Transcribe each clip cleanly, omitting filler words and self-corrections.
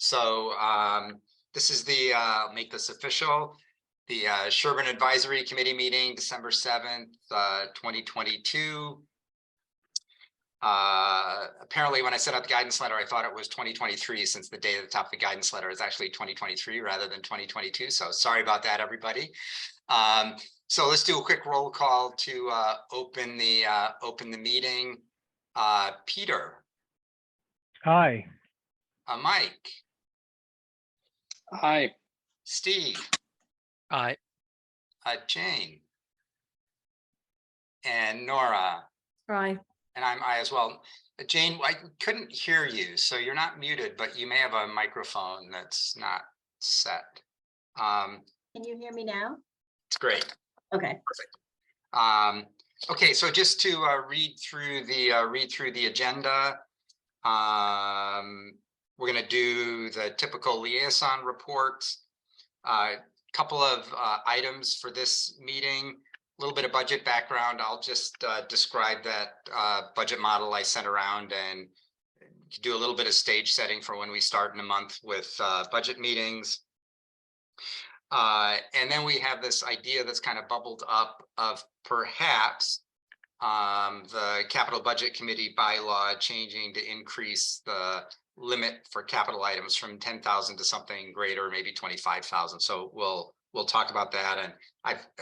So this is the, make this official, the Sherborn Advisory Committee meeting, December 7th, 2022. Apparently when I set out the guidance letter, I thought it was 2023 since the date at the top of the guidance letter is actually 2023 rather than 2022. So sorry about that, everybody. So let's do a quick roll call to open the meeting. Peter. Hi. Mike. Hi. Steve. Aye. Jane. And Nora. Aye. And I'm aye as well. Jane, I couldn't hear you, so you're not muted, but you may have a microphone that's not set. Can you hear me now? It's great. Okay. Perfect. Okay, so just to read through the agenda, we're going to do the typical liaison reports. A couple of items for this meeting. A little bit of budget background. I'll just describe that budget model I sent around and do a little bit of stage setting for when we start in a month with budget meetings. And then we have this idea that's kind of bubbled up of perhaps the capital budget committee bylaw changing to increase the limit for capital items from 10,000 to something greater, maybe 25,000. So we'll talk about that. And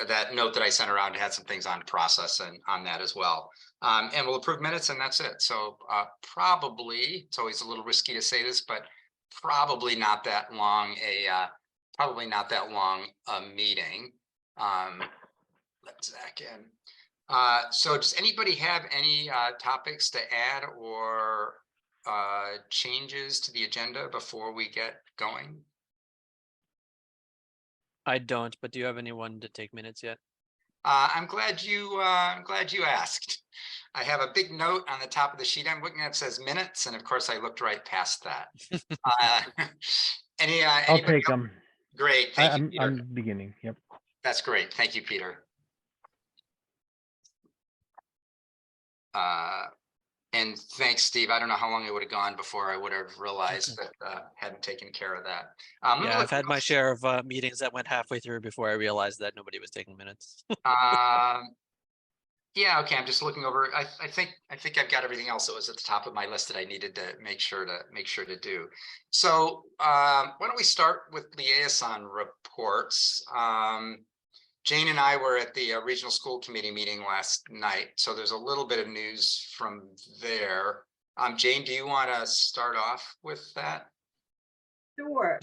that note that I sent around had some things on process and on that as well. And we'll approve minutes and that's it. So probably, it's always a little risky to say this, but probably not that long a meeting. Let Zach in. So does anybody have any topics to add or changes to the agenda before we get going? I don't, but do you have anyone to take minutes yet? I'm glad you asked. I have a big note on the top of the sheet I'm looking at that says minutes, and of course I looked right past that. I'll take them. Great, thank you, Peter. I'm beginning. Yep. That's great. Thank you, Peter. And thanks, Steve. I don't know how long it would have gone before I would have realized that hadn't taken care of that. Yeah, I've had my share of meetings that went halfway through before I realized that nobody was taking minutes. Yeah, okay. I'm just looking over. I think I've got everything else that was at the top of my list that I needed to make sure to do. So why don't we start with liaison reports? Jane and I were at the regional school committee meeting last night, so there's a little bit of news from there. Jane, do you want to start off with that? Sure.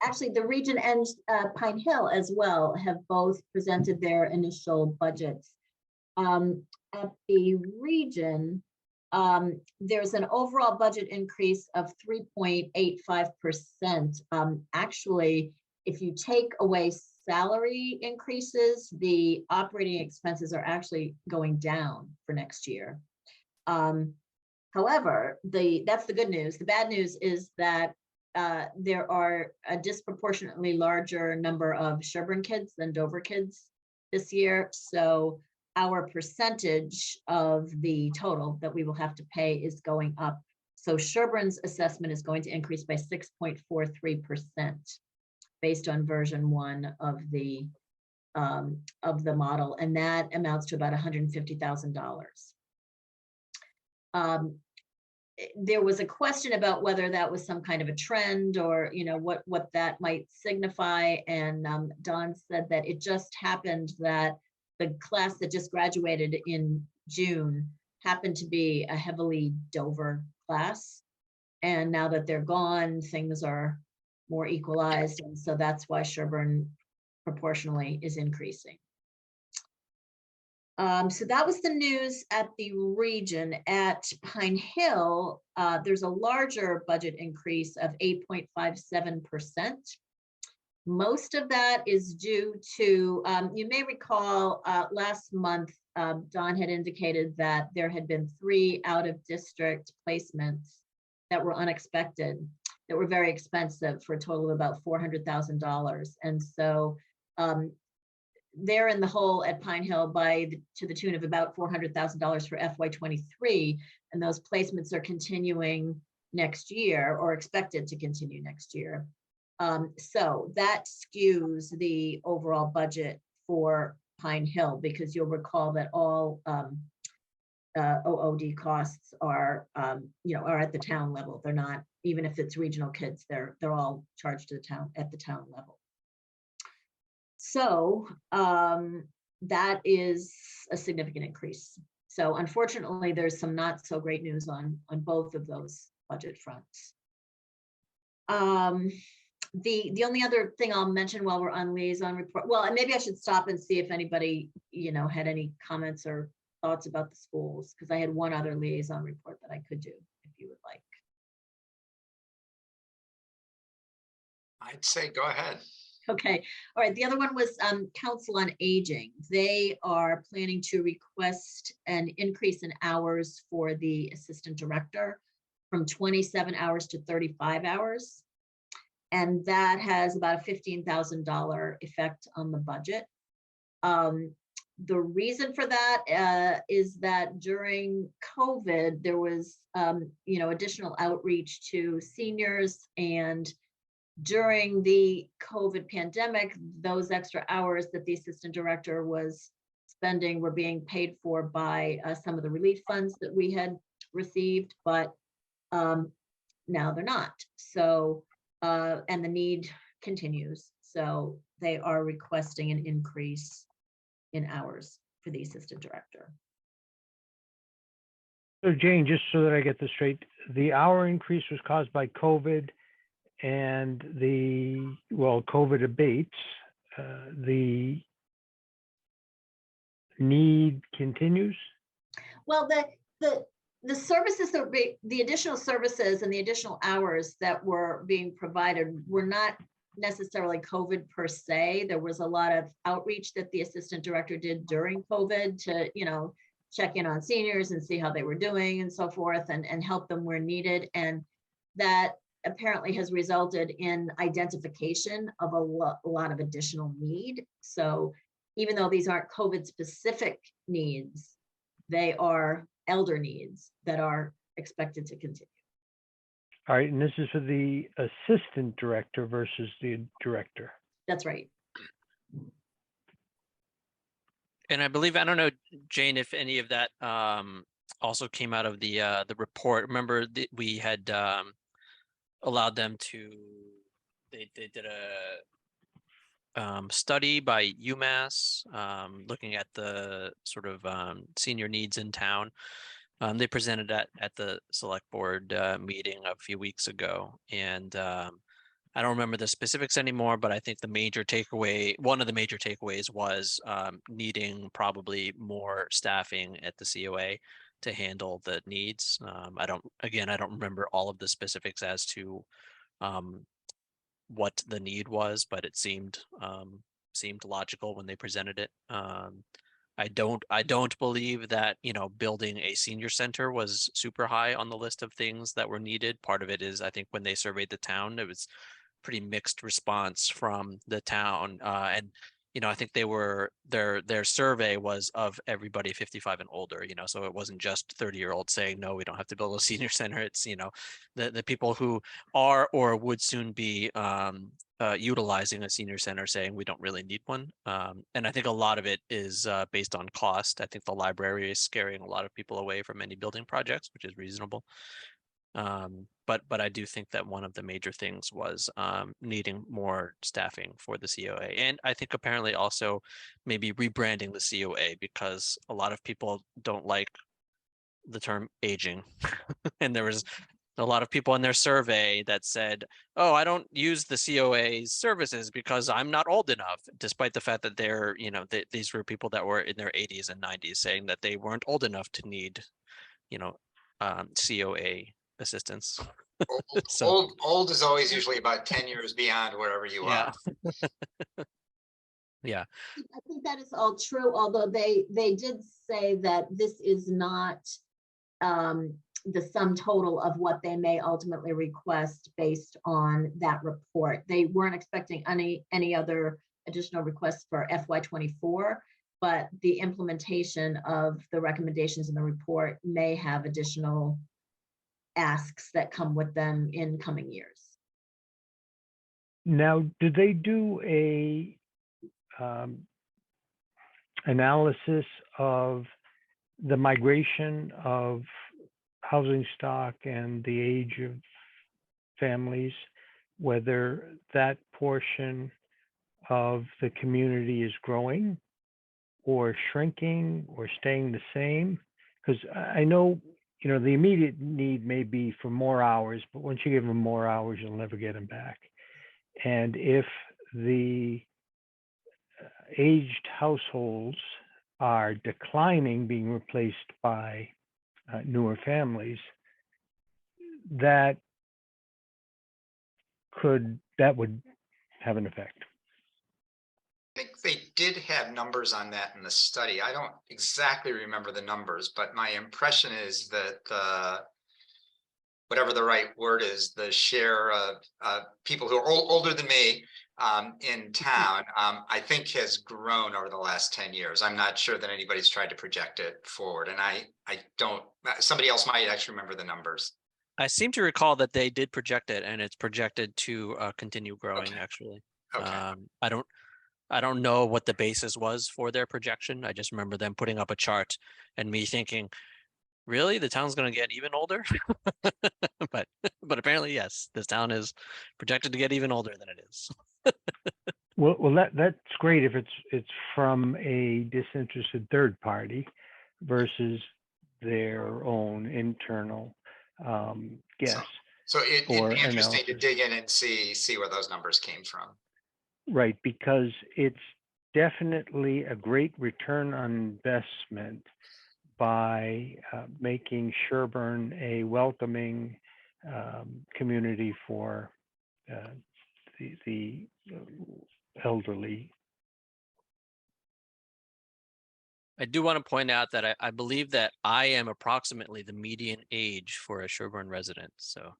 Actually, the region and Pine Hill as well have both presented their initial budgets. At the region, there's an overall budget increase of 3.85%. Actually, if you take away salary increases, the operating expenses are actually going down for next year. However, that's the good news. The bad news is that there are a disproportionately larger number of Sherborn kids than Dover kids this year. So our percentage of the total that we will have to pay is going up. So Sherborn's assessment is going to increase by 6.43%. based on version 1 of the model, and that amounts to about $150,000. There was a question about whether that was some kind of a trend or what that might signify, and Don said that it just happened that the class that just graduated in June happened to be a heavily Dover class, and now that they're gone, things are more equalized, and so that's why Sherborn proportionally is increasing. So that was the news at the region. At Pine Hill, there's a larger budget increase of 8.57%. Most of that is due to, you may recall last month, Don had indicated that there had been 3 out-of-district placements that were unexpected, that were very expensive for a total of about $400,000. And so they're in the hole at Pine Hill to the tune of about $400,000 for FY23. And those placements are continuing next year, or expected to continue next year. So that skews the overall budget for Pine Hill, because you'll recall that all OOD costs are, are at the town level. They're not, even if it's regional kids, they're all charged to the town at the town level. So that is a significant increase. So unfortunately, there's some not so great news on both of those budget fronts. The only other thing I'll mention while we're on liaison report, well, and maybe I should stop and see if anybody, had any comments or thoughts about the schools, because I had one other liaison report that I could do if you would like. I'd say go ahead. Okay, all right. The other one was Council on Aging. They are planning to request an increase in hours for the assistant director from 27 hours to 35 hours. And that has about a $15,000 effect on the budget. The reason for that is that during COVID, there was, additional outreach to seniors, and during the COVID pandemic, those extra hours that the assistant director was spending were being paid for by some of the relief funds that we had received, but now they're not. So, and the need continues. So they are requesting an increase in hours for the assistant director. So Jane, just so that I get this straight, the hour increase was caused by COVID, and COVID abates, the need continues? Well, the services that the additional services and the additional hours that were being provided were not necessarily COVID per se. There was a lot of outreach that the assistant director did during COVID to, check in on seniors and see how they were doing and so forth, and help them where needed. And that apparently has resulted in identification of a lot of additional need. So even though these aren't COVID specific needs, they are elder needs that are expected to continue. All right, and this is for the assistant director versus the director. That's right. And I believe, I don't know, Jane, if any of that also came out of the report. Remember, we had allowed them to, they did a study by UMass looking at the sort of senior needs in town. They presented at the select board meeting a few weeks ago, and I don't remember the specifics anymore, but I think one of the major takeaways was needing probably more staffing at the COA to handle the needs. I don't remember all of the specifics as to what the need was, but it seemed logical when they presented it. I don't believe that, building a senior center was super high on the list of things that were needed. Part of it is, I think, when they surveyed the town, it was pretty mixed response from the town. And, I think their survey was of everybody 55 and older, so it wasn't just 30-year-olds saying, no, we don't have to build a senior center. It's, the people who are or would soon be utilizing a senior center saying we don't really need one. And I think a lot of it is based on cost. I think the library is scaring a lot of people away from any building projects, which is reasonable. But I do think that one of the major things was needing more staffing for the COA. And I think apparently also maybe rebranding the COA, because a lot of people don't like the term aging. And there was a lot of people in their survey that said, oh, I don't use the COA's services because I'm not old enough, despite the fact that they're, these were people that were in their 80s and 90s saying that they weren't old enough to need, COA assistance. So old is always usually about 10 years beyond wherever you are. Yeah. I think that is all true, although they did say that this is not the sum total of what they may ultimately request based on that report. They weren't expecting any other additional requests for FY24, but the implementation of the recommendations in the report may have additional asks that come with them in coming years. Now, did they do a analysis of the migration of housing stock and the age of families, whether that portion of the community is growing or shrinking or staying the same? Because I know, the immediate need may be for more hours, but once you give them more hours, you'll never get them back. And if the aged households are declining, being replaced by newer families, that would have an effect. I think they did have numbers on that in the study. I don't exactly remember the numbers, but my impression is that whatever the right word is, the share of people who are older than me in town, I think has grown over the last 10 years. I'm not sure that anybody's tried to project it forward. And I don't, somebody else might actually remember the numbers. I seem to recall that they did project it, and it's projected to continue growing. Okay. Actually, Okay. I don't know what the basis was for their projection. I just remember them putting up a chart and me thinking, really, the town's going to get even older? but apparently, yes, this town is projected to get even older than it is. Well, that's great if it's from a disinterested third party versus their own internal guess So it'd or be interesting to analysis. dig in and see where those numbers came from. Right, because it's definitely a great return on investment by making Sherborn a welcoming community for the elderly. I do want to point out that I believe that I am approximately the median age for a Sherborn resident. So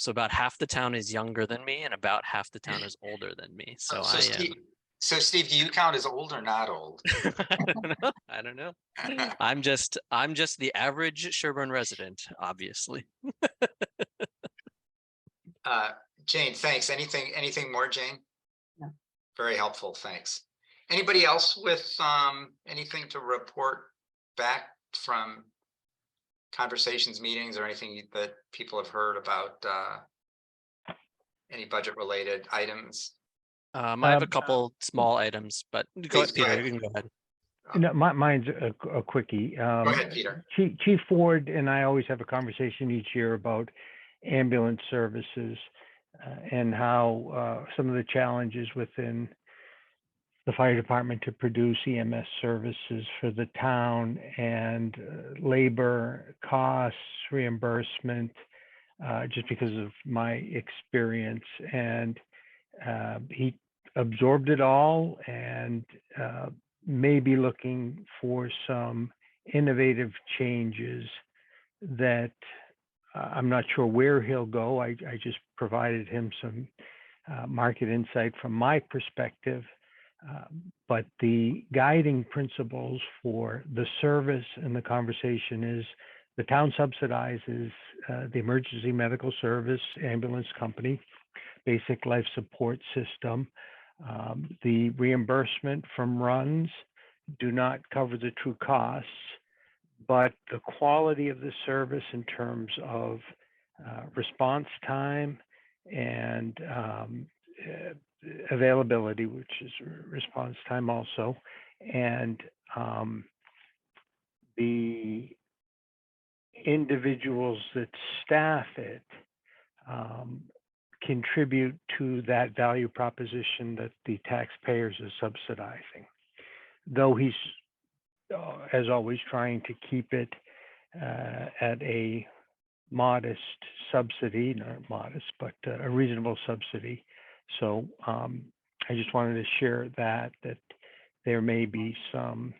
about half the town is younger than me, and about half the town is older than me. So I am. Steve, do you count as old or not old? I don't know. I'm just the average Sherborn resident, obviously. Jane, thanks. Anything more, Jane? No. Very helpful, thanks. Anybody else with anything to report back from conversations, meetings, or anything that people have heard about any budget related items? I have a couple small items, but go ahead, Peter. You can go ahead. No, mine's a quickie. Go ahead, Peter. Chief Ford and I always have a conversation each year about ambulance services and how some of the challenges within the fire department to produce EMS services for the town and labor costs, reimbursement, just because of my experience. And he absorbed it all and may be looking for some innovative changes that I'm not sure where he'll go. I just provided him some market insight from my perspective. But the guiding principles for the service and the conversation is the town subsidizes the emergency medical service ambulance company, basic life support system. The reimbursement from runs do not cover the true costs, but the quality of the service in terms of response time and availability, which is response time also, and the individuals that staff it contribute to that value proposition that the taxpayers are subsidizing. Though he's, as always, trying to keep it at a modest subsidy, not modest, but a reasonable subsidy. So I just wanted to share that there may be some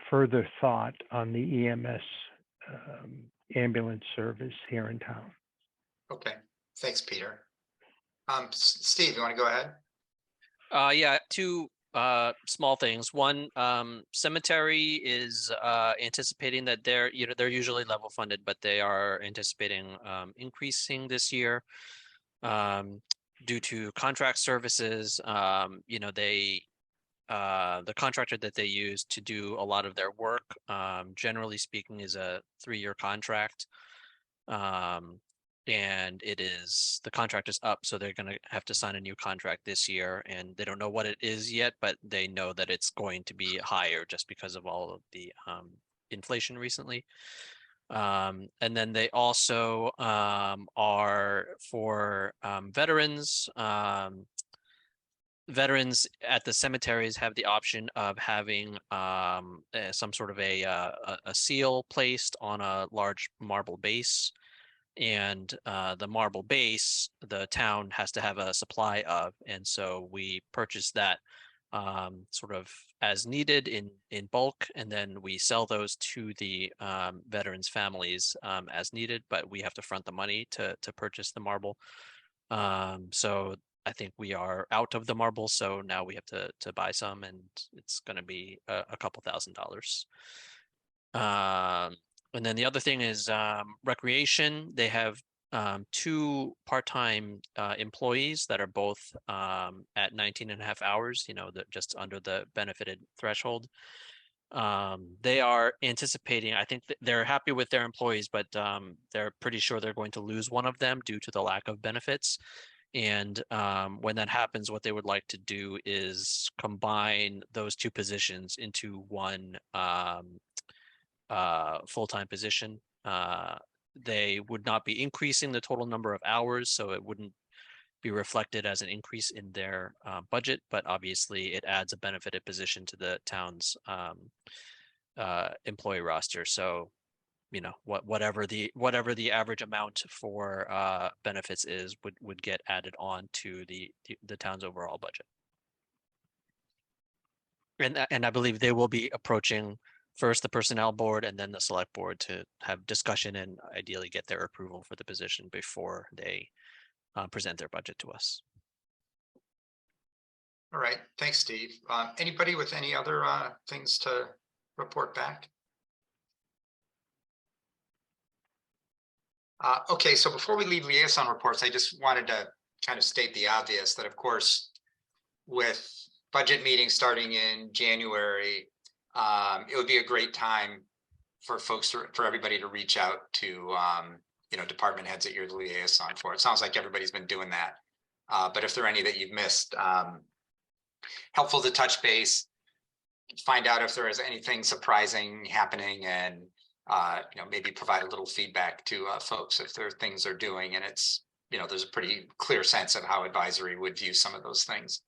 further thought on the EMS ambulance service here in town. Okay, thanks, Peter. Steve, you want to go ahead? Yeah, two small things. One, cemetery is anticipating that they're usually level funded, but they are anticipating increasing this year due to contract services. The contractor that they use to do a lot of their work, generally speaking, is a 3-year contract. And the contract is up, so they're going to have to sign a new contract this year, and they don't know what it is yet, but they know that it's going to be higher just because of all of the inflation recently. And then they also are for veterans. Veterans at the cemeteries have the option of having some sort of a seal placed on a large marble base. And the marble base, the town has to have a supply of, and so we purchase that sort of as needed in bulk, and then we sell those to the veterans' families as needed, but we have to front the money to purchase the marble. So I think we are out of the marble, so now we have to buy some, and it's going to be a couple $1,000s. And then the other thing is recreation. They have 2 part-time employees that are both at 19.5 hours, just under the benefited threshold. They are anticipating, I think they're happy with their employees, but they're pretty sure they're going to lose one of them due to the lack of benefits. And when that happens, what they would like to do is combine those 2 positions into one full-time position. They would not be increasing the total number of hours, so it wouldn't be reflected as an increase in their budget, but obviously it adds a benefited position to the town's employee roster. So, whatever the average amount for benefits is would get added on to the town's overall budget. And I believe they will be approaching first the personnel board and then the select board to have discussion and ideally get their approval for the position before they present their budget to us. All right, thanks, Steve. Anybody with any other things to report back? Okay, so before we leave liaison reports, I just wanted to kind of state the obvious that, of course, with budget meetings starting in January, it would be a great time for everybody to reach out to, department heads that you're the liaison for. It sounds like everybody's been doing that. But if there are any that you've missed, helpful to touch base, find out if there is anything surprising happening, and maybe provide a little feedback to folks if there are things they're doing, and it's there's a pretty clear sense of how advisory would view some of those things.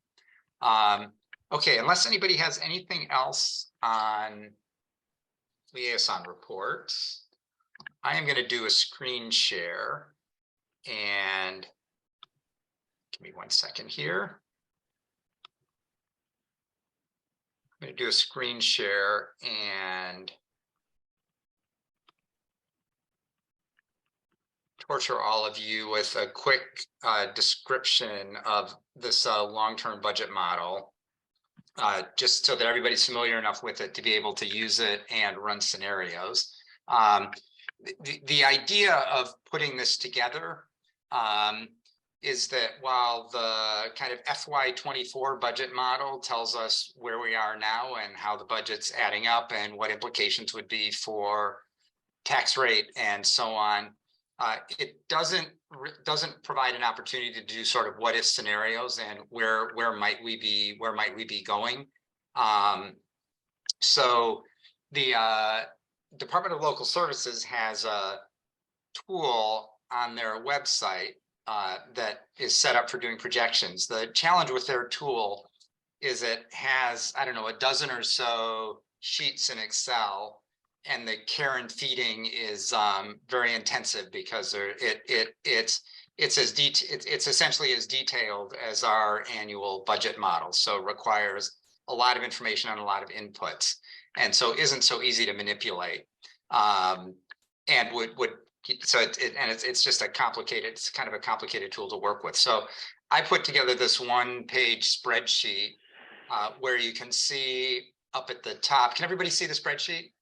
Okay, unless anybody has anything else on liaison reports, I am going to do a screen share, and give me 1 second here. I'm going to do a screen share and torture all of you with a quick description of this long-term budget model, just so that everybody's familiar enough with it to be able to use it and run scenarios. The idea of putting this together is that while the kind of FY24 budget model tells us where we are now and how the budget's adding up and what implications would be for tax rate and so on, it doesn't provide an opportunity to do sort of what if scenarios and where might we be going. So the Department of Local Services has a tool on their website that is set up for doing projections. The challenge with their tool is it has, I don't know, a dozen or so sheets in Excel, and the care and feeding is very intensive because it's essentially as detailed as our annual budget model, so requires a lot of information and a lot of inputs, and so isn't so easy to manipulate, and it's just it's kind of a complicated tool to work with. So I put together this 1-page spreadsheet where you can see up at the top. Can everybody see the spreadsheet?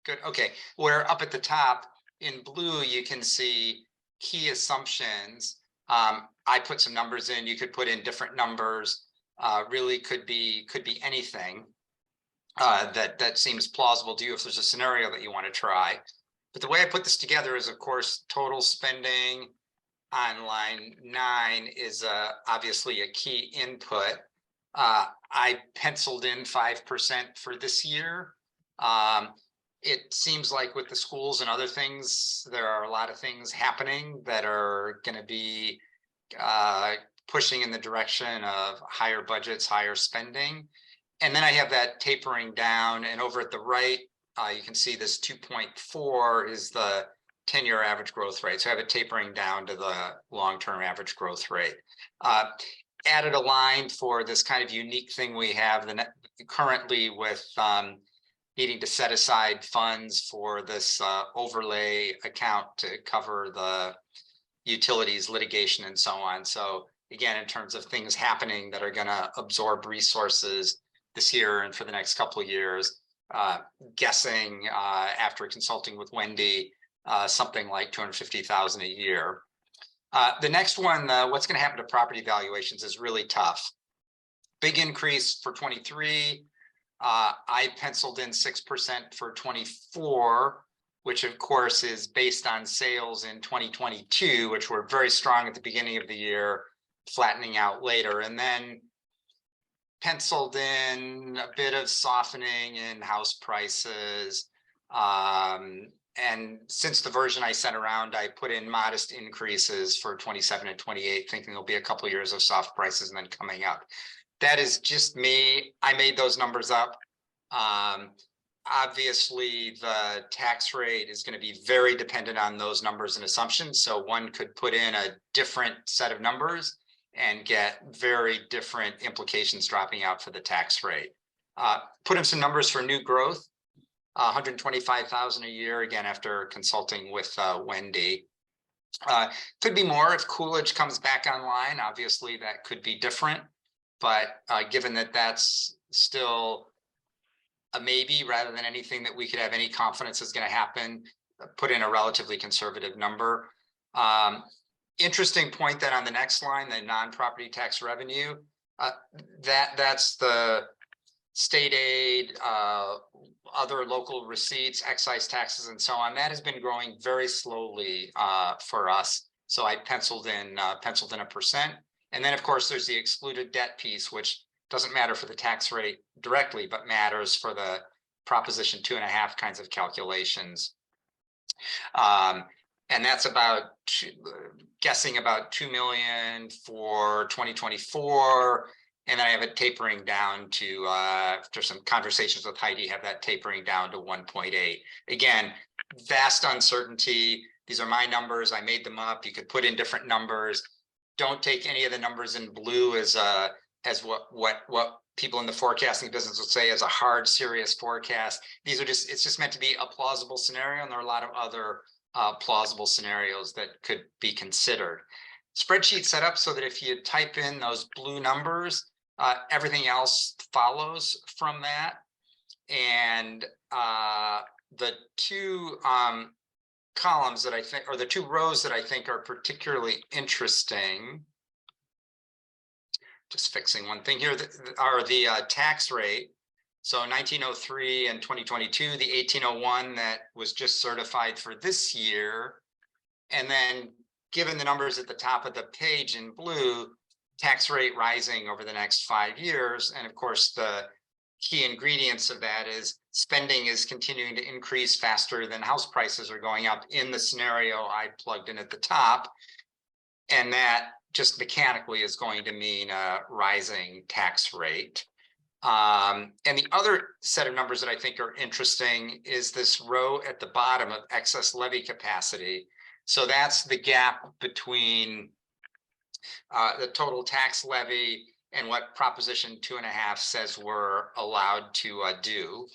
Good. Okay. Where up at the top in blue, you can see key assumptions. I put some numbers in. You could put in different numbers. Really could be anything that seems plausible to you if there's a scenario that you want to try. But the way I put this together is, of course, total spending on line 9 is obviously a key input. I penciled in 5% for this year. It seems like with the schools and other things, there are a lot of things happening that are going to be pushing in the direction of higher budgets, higher spending. And then I have that tapering down, and over at the right, you can see this 2.4 is the 10-year average growth rate. So I have it tapering down to the long-term average growth rate. Added a line for this kind of unique thing we have currently with needing to set aside funds for this overlay account to cover the utilities, litigation, and so on. So again, in terms of things happening that are going to absorb resources this year and for the next couple of years, guessing after consulting with Wendy, something like $250,000 a year. The next one, what's going to happen to property valuations, is really tough. Big increase for 23. I penciled in 6% for 24, which of course is based on sales in 2022, which were very strong at the beginning of the year, flattening out later, and then penciled in a bit of softening in house prices. And since the version I sent around, I put in modest increases for 27 and 28, thinking there'll be a couple of years of soft prices and then coming up. That is just me. I made those numbers up. Obviously, the tax rate is going to be very dependent on those numbers and assumptions. So one could put in a different set of numbers and get very different implications dropping out for the tax rate. Put in some numbers for new growth, 125,000 a year, again, after consulting with Wendy. Could be more if Coolidge comes back online. Obviously, that could be different. But given that that's still a maybe rather than anything that we could have any confidence is going to happen, put in a relatively conservative number. Interesting point that on the next line, the non-property tax revenue, that's the state aid, other local receipts, excise taxes, and so on. That has been growing very slowly for us. So I penciled in a percent. And then, of course, there's the excluded debt piece, which doesn't matter for the tax rate directly, but matters for the Proposition 2.5 kinds of calculations. And that's guessing about 2 million for 2024. And then I have it tapering down to, after some conversations with Heidi, have that tapering down to 1.8. Again, vast uncertainty. These are my numbers. I made them up. You could put in different numbers. Don't take any of the numbers in blue as what people in the forecasting business would say as a hard, serious forecast. These are it's just meant to be a plausible scenario, and there are a lot of other plausible scenarios that could be considered. Spreadsheet set up so that if you type in those blue numbers, everything else follows from that. And the two columns that I think, or the two rows that I think are particularly interesting, just fixing one thing here, are the tax rate. So 1903 and 2022, the 1801 that was just certified for this year. And then given the numbers at the top of the page in blue, tax rate rising over the next 5 years. And of course, the key ingredients of that is spending is continuing to increase faster than house prices are going up in the scenario I plugged in at the top. And that just mechanically is going to mean a rising tax rate. And the other set of numbers that I think are interesting is this row at the bottom of excess levy capacity. So that's the gap between the total tax levy and what Proposition 2.5 says we're allowed to do.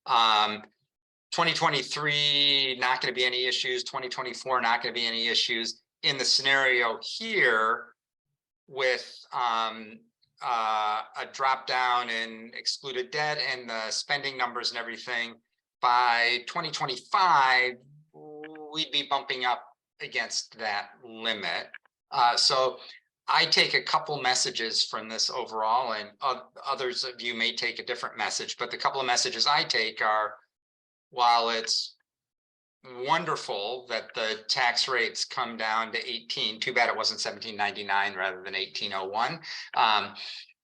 2023, not going to be any issues. 2024, not going to be any issues. In the scenario here with a drop down in excluded debt and the spending numbers and everything, by 2025, we'd be bumping up against that limit. So I take a couple messages from this overall, and others of you may take a different message, but the couple of messages I take are, while it's wonderful that the tax rates come down to 18, too bad it wasn't 1799 rather than 1801.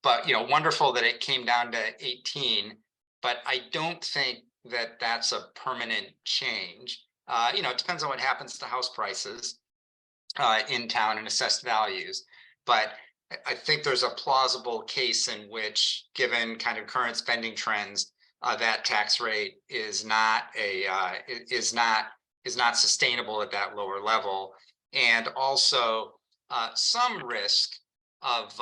But wonderful that it came down to 18, but I don't think that that's a permanent change. It depends on what happens to house prices in town and assessed values. But I think there's a plausible case in which, given kind of current spending trends, that tax rate is not sustainable at that lower level, and also some risk of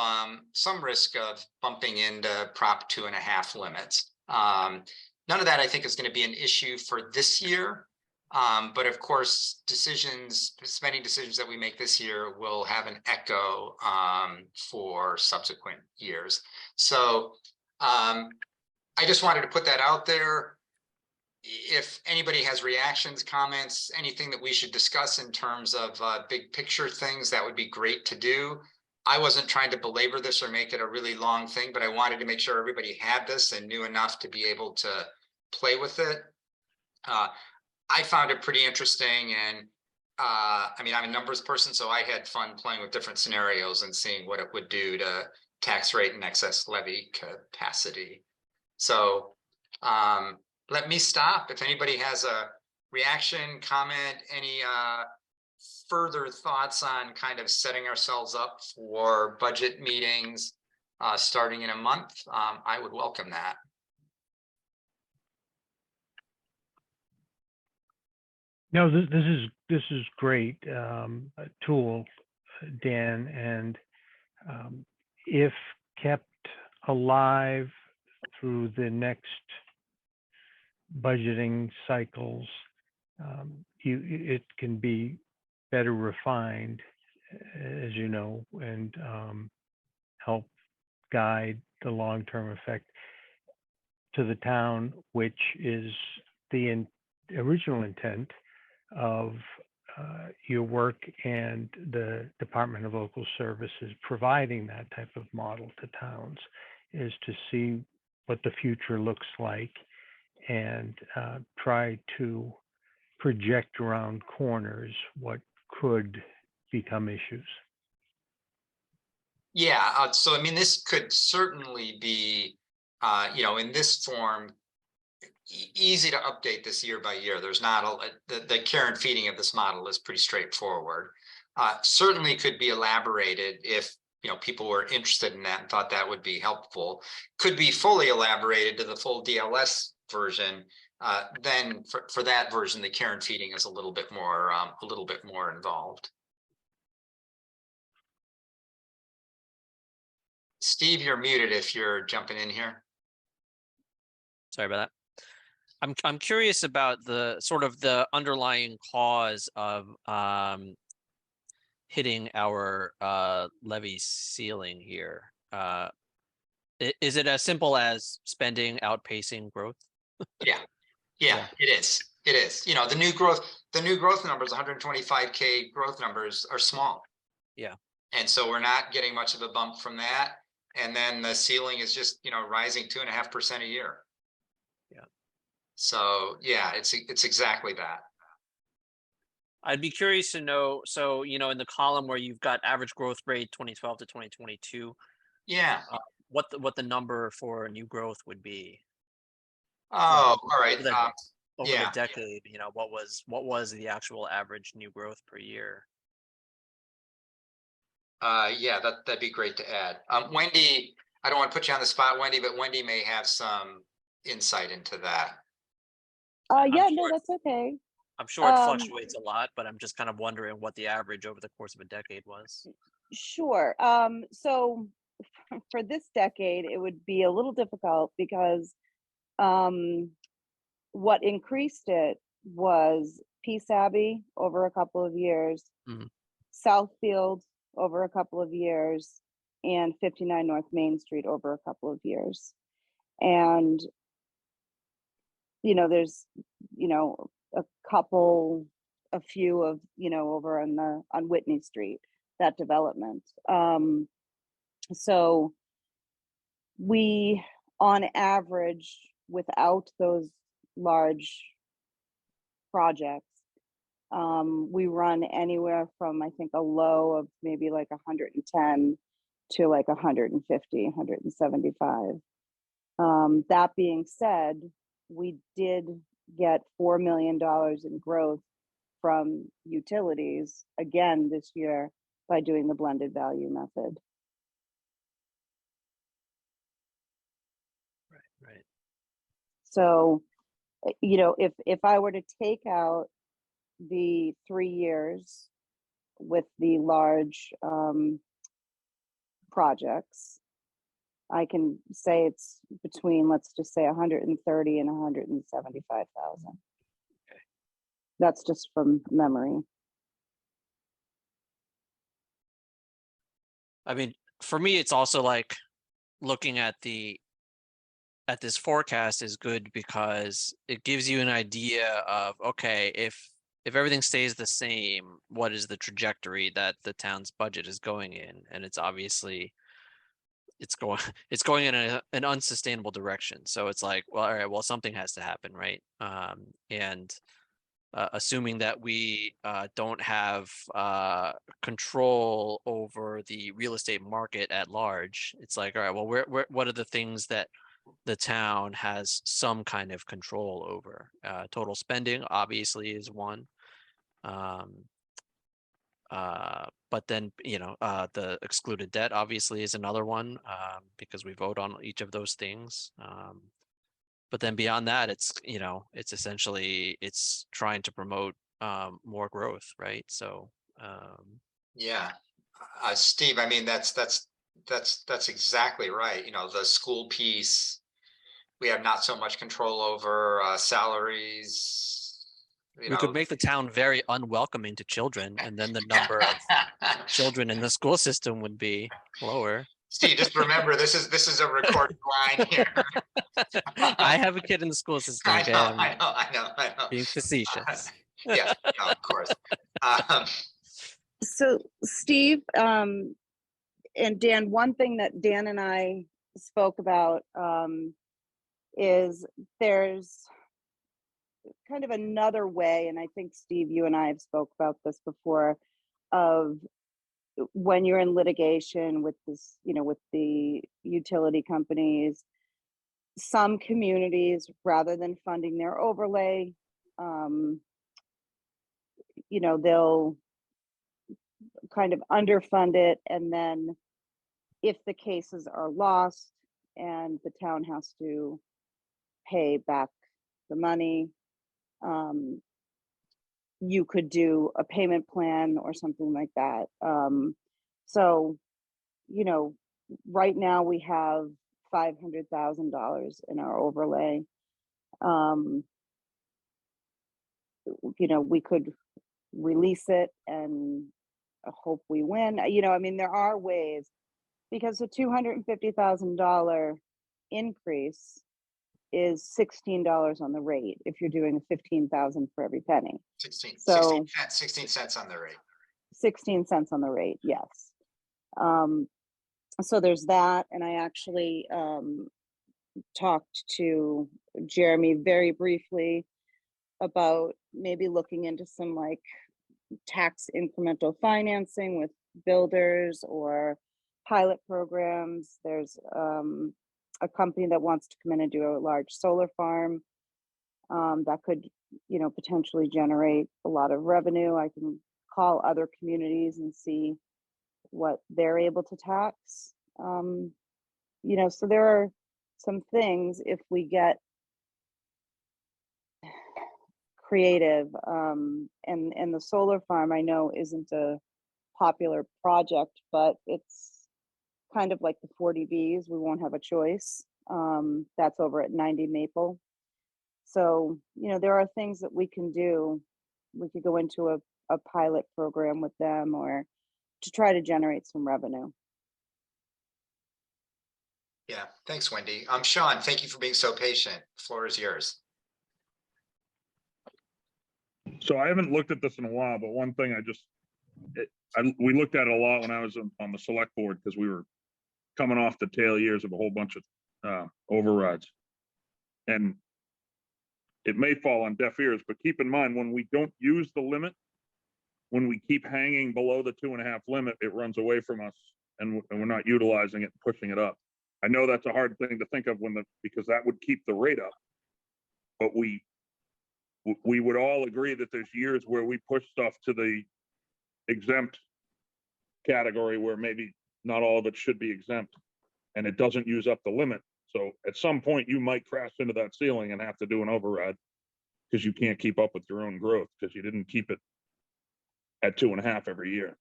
bumping into Prop 2.5 limits. None of that I think is going to be an issue for this year. But of course, spending decisions that we make this year will have an echo for subsequent years. So I just wanted to put that out there. If anybody has reactions, comments, anything that we should discuss in terms of big picture things, that would be great to do. I wasn't trying to belabor this or make it a really long thing, but I wanted to make sure everybody had this and knew enough to be able to play with it. I found it pretty interesting, and I mean, I'm a numbers person, so I had fun playing with different scenarios and seeing what it would do to tax rate and excess levy capacity. So let me stop. If anybody has a reaction, comment, any further thoughts on kind of setting ourselves up for budget meetings starting in a month, I would welcome that. No, this is great tool, Dan, and if kept alive through the next budgeting cycles, it can be better refined, as you know, and help guide the long-term effect to the town, which is the original intent of your work and the Department of Local Services providing that type of model to towns, is to see what the future looks like and try to project around corners what could become issues. Yeah, so I mean, this could certainly be, in this form, easy to update this year by year. There's not the care and feeding of this model is pretty straightforward. Certainly could be elaborated if people were interested in that and thought that would be helpful. Could be fully elaborated to the full DLS version. Then for that version, the care and feeding is a little bit more involved. Steve, you're muted if you're jumping in here. Sorry about that. I'm curious about the sort of the underlying cause of hitting our levy ceiling here. Is it as simple as spending outpacing growth? Yeah, it is. It is. The new growth numbers, 125K growth numbers, are small. Yeah. And so we're not getting much of a bump from that. And then the ceiling is just, rising 2.5% a year. Yeah. So yeah, it's exactly that. I'd be curious to know, so, in the column where you've got average growth rate 2012 to 2022. Yeah. What the number for new growth would be. Oh, all right. Over the decade, what was the actual average new growth per year? Yeah, that'd be great to add. Wendy, I don't want to put you on the spot, Wendy, but Wendy may have some insight into that. Yeah, no, that's okay. I'm sure it fluctuates a lot, but I'm just kind of wondering what the average over the course of a decade was. Sure. So for this decade, it would be a little difficult because what increased it was Peace Abbey over a couple of years, Mhm. Southfield over a couple of years, and 59 North Main Street over a couple of years. And, there's, a few of, over on Whitney Street, that development. So we, on average, without those large projects, we run anywhere from, I think, a low of maybe like 110 to like 150, 175. That being said, we did get $4 million in growth from utilities again this year by doing the blended value method. Right. So, if I were to take out the 3 years with the large projects, I can say it's between, let's just say, 130 and 175,000. Okay. That's just from memory. I mean, for me, it's also like looking at this forecast is good because it gives you an idea of, okay, if everything stays the same, what is the trajectory that the town's budget is going in? And it's obviously it's going in an unsustainable direction. So it's like, well, all right, well, something has to happen, right? And assuming that we don't have control over the real estate market at large, it's like, all right, well, what are the things that the town has some kind of control over? Total spending obviously is one. But then, the excluded debt obviously is another one, because we vote on each of those things. But then beyond that, it's essentially, it's trying to promote more growth, right? So, Yeah, Steve, I mean, that's exactly right. The school piece, we have not so much control over salaries. we could make the town very unwelcoming to children, and then the number of children in the school system would be lower. Steve, just remember, this is a recorded line here. I have a kid in the school system. I Okay, know, I'm I know. being facetious. Yes, no, of course. So, Steve, and Dan, one thing that Dan and I spoke about is there's kind of another way, and I think, Steve, you and I have spoke about this before, of when you're in litigation with this, with the utility companies, some communities, rather than funding their overlay, they'll kind of underfund it, and then if the cases are lost and the town has to pay back the money, you could do a payment plan or something like that. So, right now we have $500,000 in our overlay. We could release it and hope we win. I mean, there are ways, because the $250,000 increase is $16 on the rate if you're doing a 15,000 for every penny. 16 So 16 cents on the rate. 16 cents on the rate, yes. So there's that, and I actually talked to Jeremy very briefly about maybe looking into some like tax incremental financing with builders or pilot programs. There's a company that wants to come in and do a large solar farm that could, potentially generate a lot of revenue. I can call other communities and see what they're able to tax. So there are some things, if we get creative, and the solar farm, I know, isn't a popular project, but it's kind of like the 40Bs. We won't have a choice. That's over at 90 Maple. So, there are things that we can do. We could go into a pilot program with them, or to try to generate some revenue. Yeah, thanks, Wendy. Sean, thank you for being so patient. Floor is yours. So I haven't looked at this in a while, but one thing we looked at it a lot when I was on the select board because we were coming off the tail years of a whole bunch of overrides. And it may fall on deaf ears, but keep in mind, when we don't use the limit, when we keep hanging below the 2.5 limit, it runs away from us and we're not utilizing it, and pushing it up. I know that's a hard thing to think of because that would keep the rate up. But we would all agree that there's years where we push stuff to the exempt category where maybe not all of it should be exempt and it doesn't use up the limit. So at some point you might crash into that ceiling and have to do an override because you can't keep up with your own growth because you didn't keep it at 2.5 every year.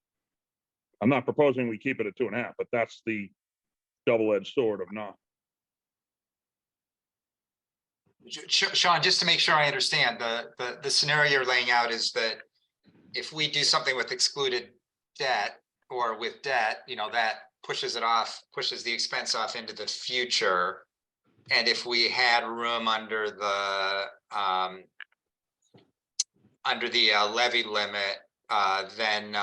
I'm not proposing we keep it at 2.5, but that's the double-edged sword of not. Sean, just to make sure I understand, the scenario you're laying out is that if we do something with excluded debt or with debt, that pushes the expense off into the future. And if we had room under the levy limit, then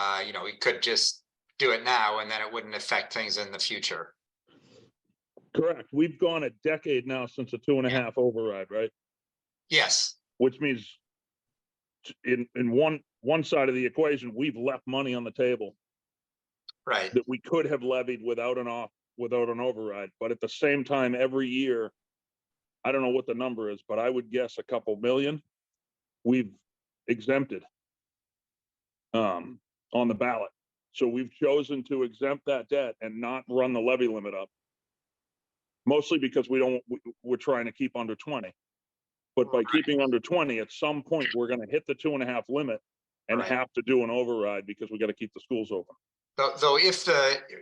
we could just do it now and then it wouldn't affect things in the future. Correct. We've gone a decade now since a 2.5 override, right? Yes. Which means in one side of the equation, we've left money on the table Right. that we could have levied without an override. But at the same time, every year, I don't know what the number is, but I would guess a couple million we've exempted on the ballot. So we've chosen to exempt that debt and not run the levy limit up. Mostly because we're trying to keep under 20. But by keeping under 20, at some point, we're going to hit the 2.5 limit and have to do an override because we got to keep the schools open. Though if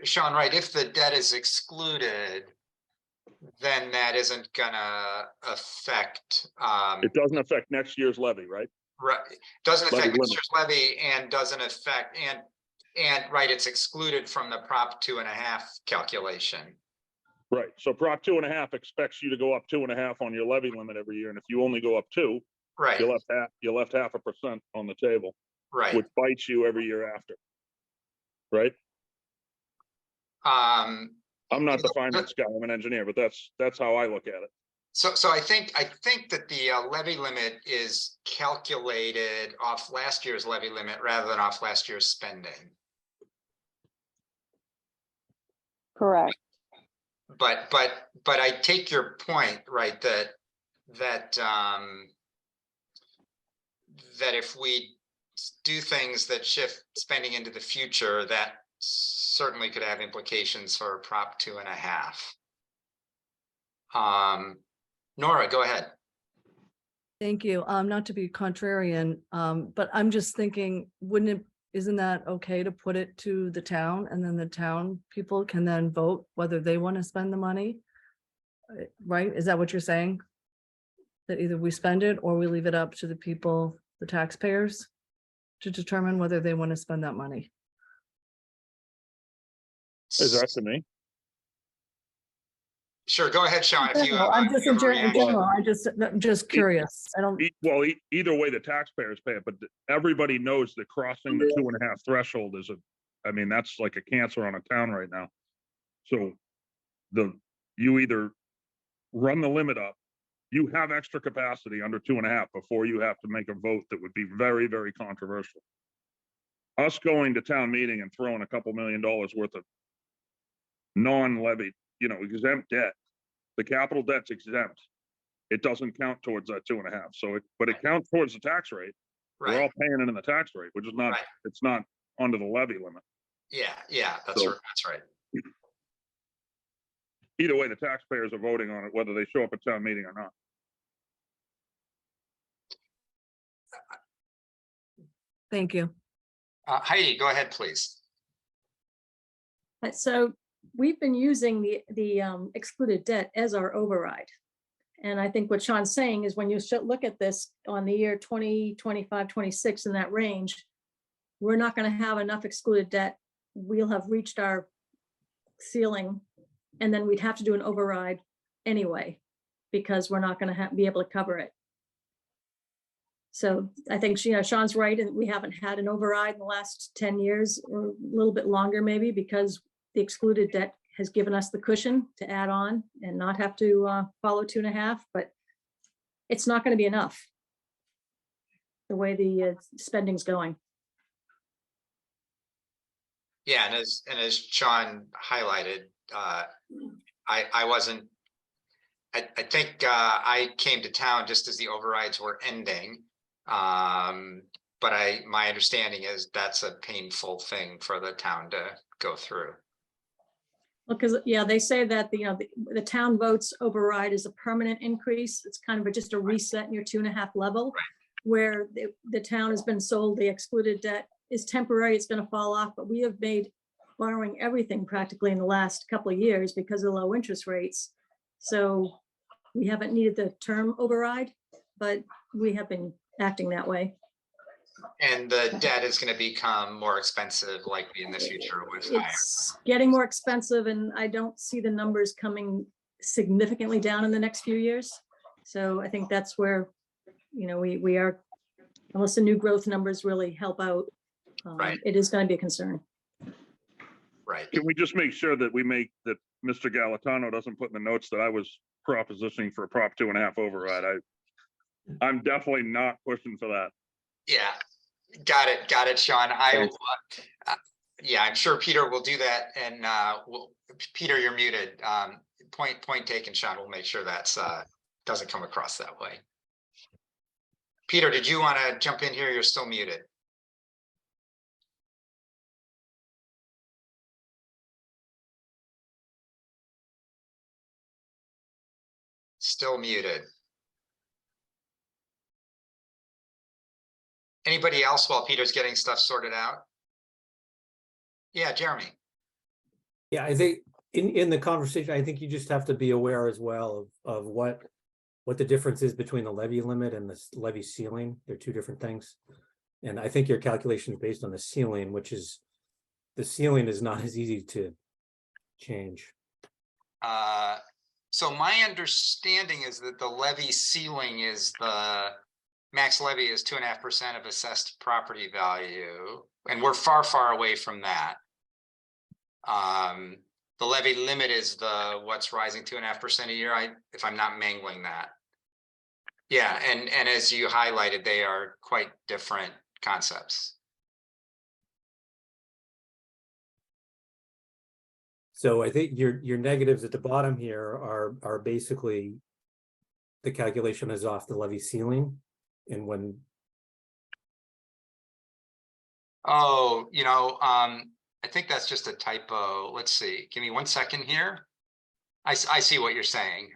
Sean, right, if the debt is excluded, then that isn't gonna affect. It doesn't affect next year's levy, right? Right, doesn't affect Levy next limit. year's levy and doesn't affect, and right, it's excluded from the Prop 2.5 calculation. Right. So Prop 2.5 expects you to go up 2.5 on your levy limit every year. And if you only go up 2, Right. you left 0.5% on the table, Right. which bites you every year after. Right. I'm not the finance guy, I'm an engineer, but that's how I look at it. So I think that the levy limit is calculated off last year's levy limit rather than off last year's spending. Correct. But I take your point, right, that if we do things that shift spending into the future, that certainly could have implications for Prop 2.5. Nora, go ahead. Thank you. Not to be contrarian, but I'm just thinking, isn't that okay to put it to the town and then the town people can then vote whether they want to spend the money? Right? Is that what you're saying? That either we spend it or we leave it up to the people, the taxpayers, to determine whether they want to spend that money? Is that to me? Sure, go ahead, Sean. If you have, I'm just in general, I'm just curious. I don't. Well, either way, the taxpayers pay it, but everybody knows that crossing the 2.5 threshold is that's like a cancer on a town right now. So you either run the limit up, you have extra capacity under 2.5 before you have to make a vote that would be very, very controversial. Us going to town meeting and throwing a couple $1 million worth of non-levied, exempt debt. The capital debt's exempt. It doesn't count towards that 2.5. So but it counts towards the tax rate. right. We're all paying it in the tax rate, which is not, it's not under the levy limit. Yeah, that's right. Either way, the taxpayers are voting on it, whether they show up at town meeting or not. Thank you. Heidi, go ahead, please. So we've been using the excluded debt as our override. And I think what Sean's saying is when you look at this on the year 2025, 26 in that range, we're not going to have enough excluded debt. We'll have reached our ceiling And then we'd have to do an override anyway, because we're not gonna be able to cover it. So I think Sean's right, and we haven't had an override in the last 10 years or a little bit longer maybe, because the excluded debt has given us the cushion to add on and not have to follow 2.5, but it's not going to be enough the way the spending's going. Yeah, and as Sean highlighted, I wasn't. I think I came to town just as the overrides were ending. But my understanding is that's a painful thing for the town to go through. Well, because yeah, they say that the town votes override is a permanent increase. It's kind of just a reset in your 2.5 level, Right. Where the town has been sold the excluded debt is temporary. It's going to fall off, but we have made borrowing everything practically in the last couple of years because of low interest rates. So we haven't needed the term override, but we have been acting that way. And the debt is going to become more expensive likely in the future with higher. It's getting more expensive, and I don't see the numbers coming significantly down in the next few years. So I think that's where, we are, unless the new growth numbers really help out, Right. It is going to be a concern. Right. Can we just make sure that that Mr. Galatano doesn't put in the notes that I was propositioning for a Prop 2.5 override? I'm definitely not pushing for that. Yeah, got it, Sean. Yeah, I'm sure Peter will do that, and Peter, you're muted. Point taken, Sean. We'll make sure that's doesn't come across that way. Peter, did you want to jump in here? You're still muted. Still muted. Anybody else while Peter's getting stuff sorted out? Yeah, Jeremy. Yeah, I think in the conversation, I think you just have to be aware as well of what the difference is between the levy limit and the levy ceiling. They're two different things. And I think your calculation is based on the ceiling, which is, the ceiling is not as easy to change. So my understanding is that the levy ceiling is the max levy is 2.5% of assessed property value, and we're far away from that. The levy limit is what's rising 2.5% a year. If I'm not mangling that. Yeah, and as you highlighted, they are quite different concepts. So I think your negatives at the bottom here are basically the calculation is off the levy ceiling, and when. Oh, I think that's just a typo. Let's see. Give me 1 second here. I see what you're saying.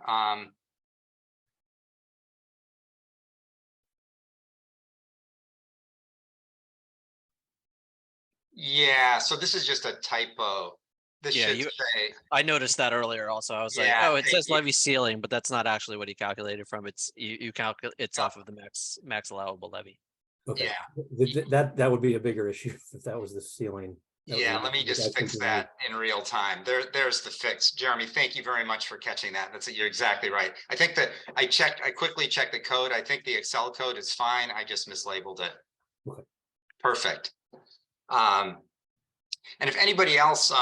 Yeah, so this is just a typo. This Yeah, should say, I noticed that earlier also. I was like, Yeah, oh, it thank says you. levy ceiling, but that's not actually what he calculated from. It's you calculate it's Yeah. off of the max allowable levy. Okay, Yeah. that would be a bigger issue if that was the ceiling. Yeah, let me just fix that in real time. There's the fix. Jeremy, thank you very much for catching that. You're exactly right. I think that I quickly checked the code. I think the Excel code is fine. I just mislabeled it. Okay. Perfect. And if anybody else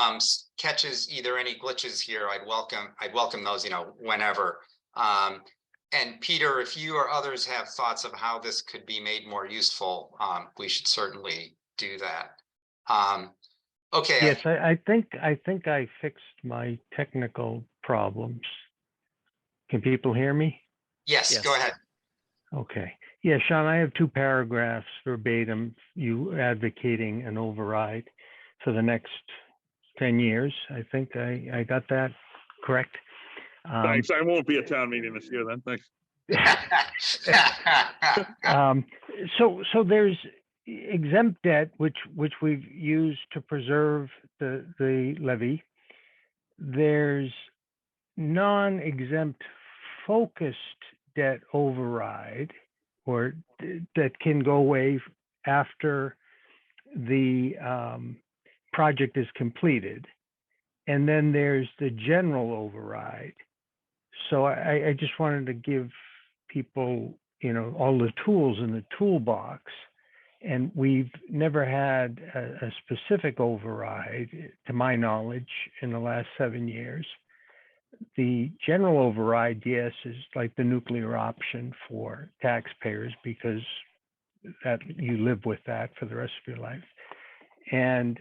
catches either any glitches here, I'd welcome those, whenever. And Peter, if you or others have thoughts of how this could be made more useful, we should certainly do that. Okay. Yes, I think I fixed my technical problems. Can people hear me? Yes, go ahead. Okay. Yeah, Sean, I have 2 paragraphs verbatim, you advocating an override for the next 10 years. I think I got that correct. Thanks. I won't be at town meeting this year then. Thanks. So there's exempt debt, which we've used to preserve the levy. There's non-exempt focused debt override, or that can go away after the project is completed. And then there's the general override. So I just wanted to give people, all the tools in the toolbox. And we've never had a specific override, to my knowledge, in the last 7 years. The general override, yes, is like the nuclear option for taxpayers because that you live with that for the rest of your life. And,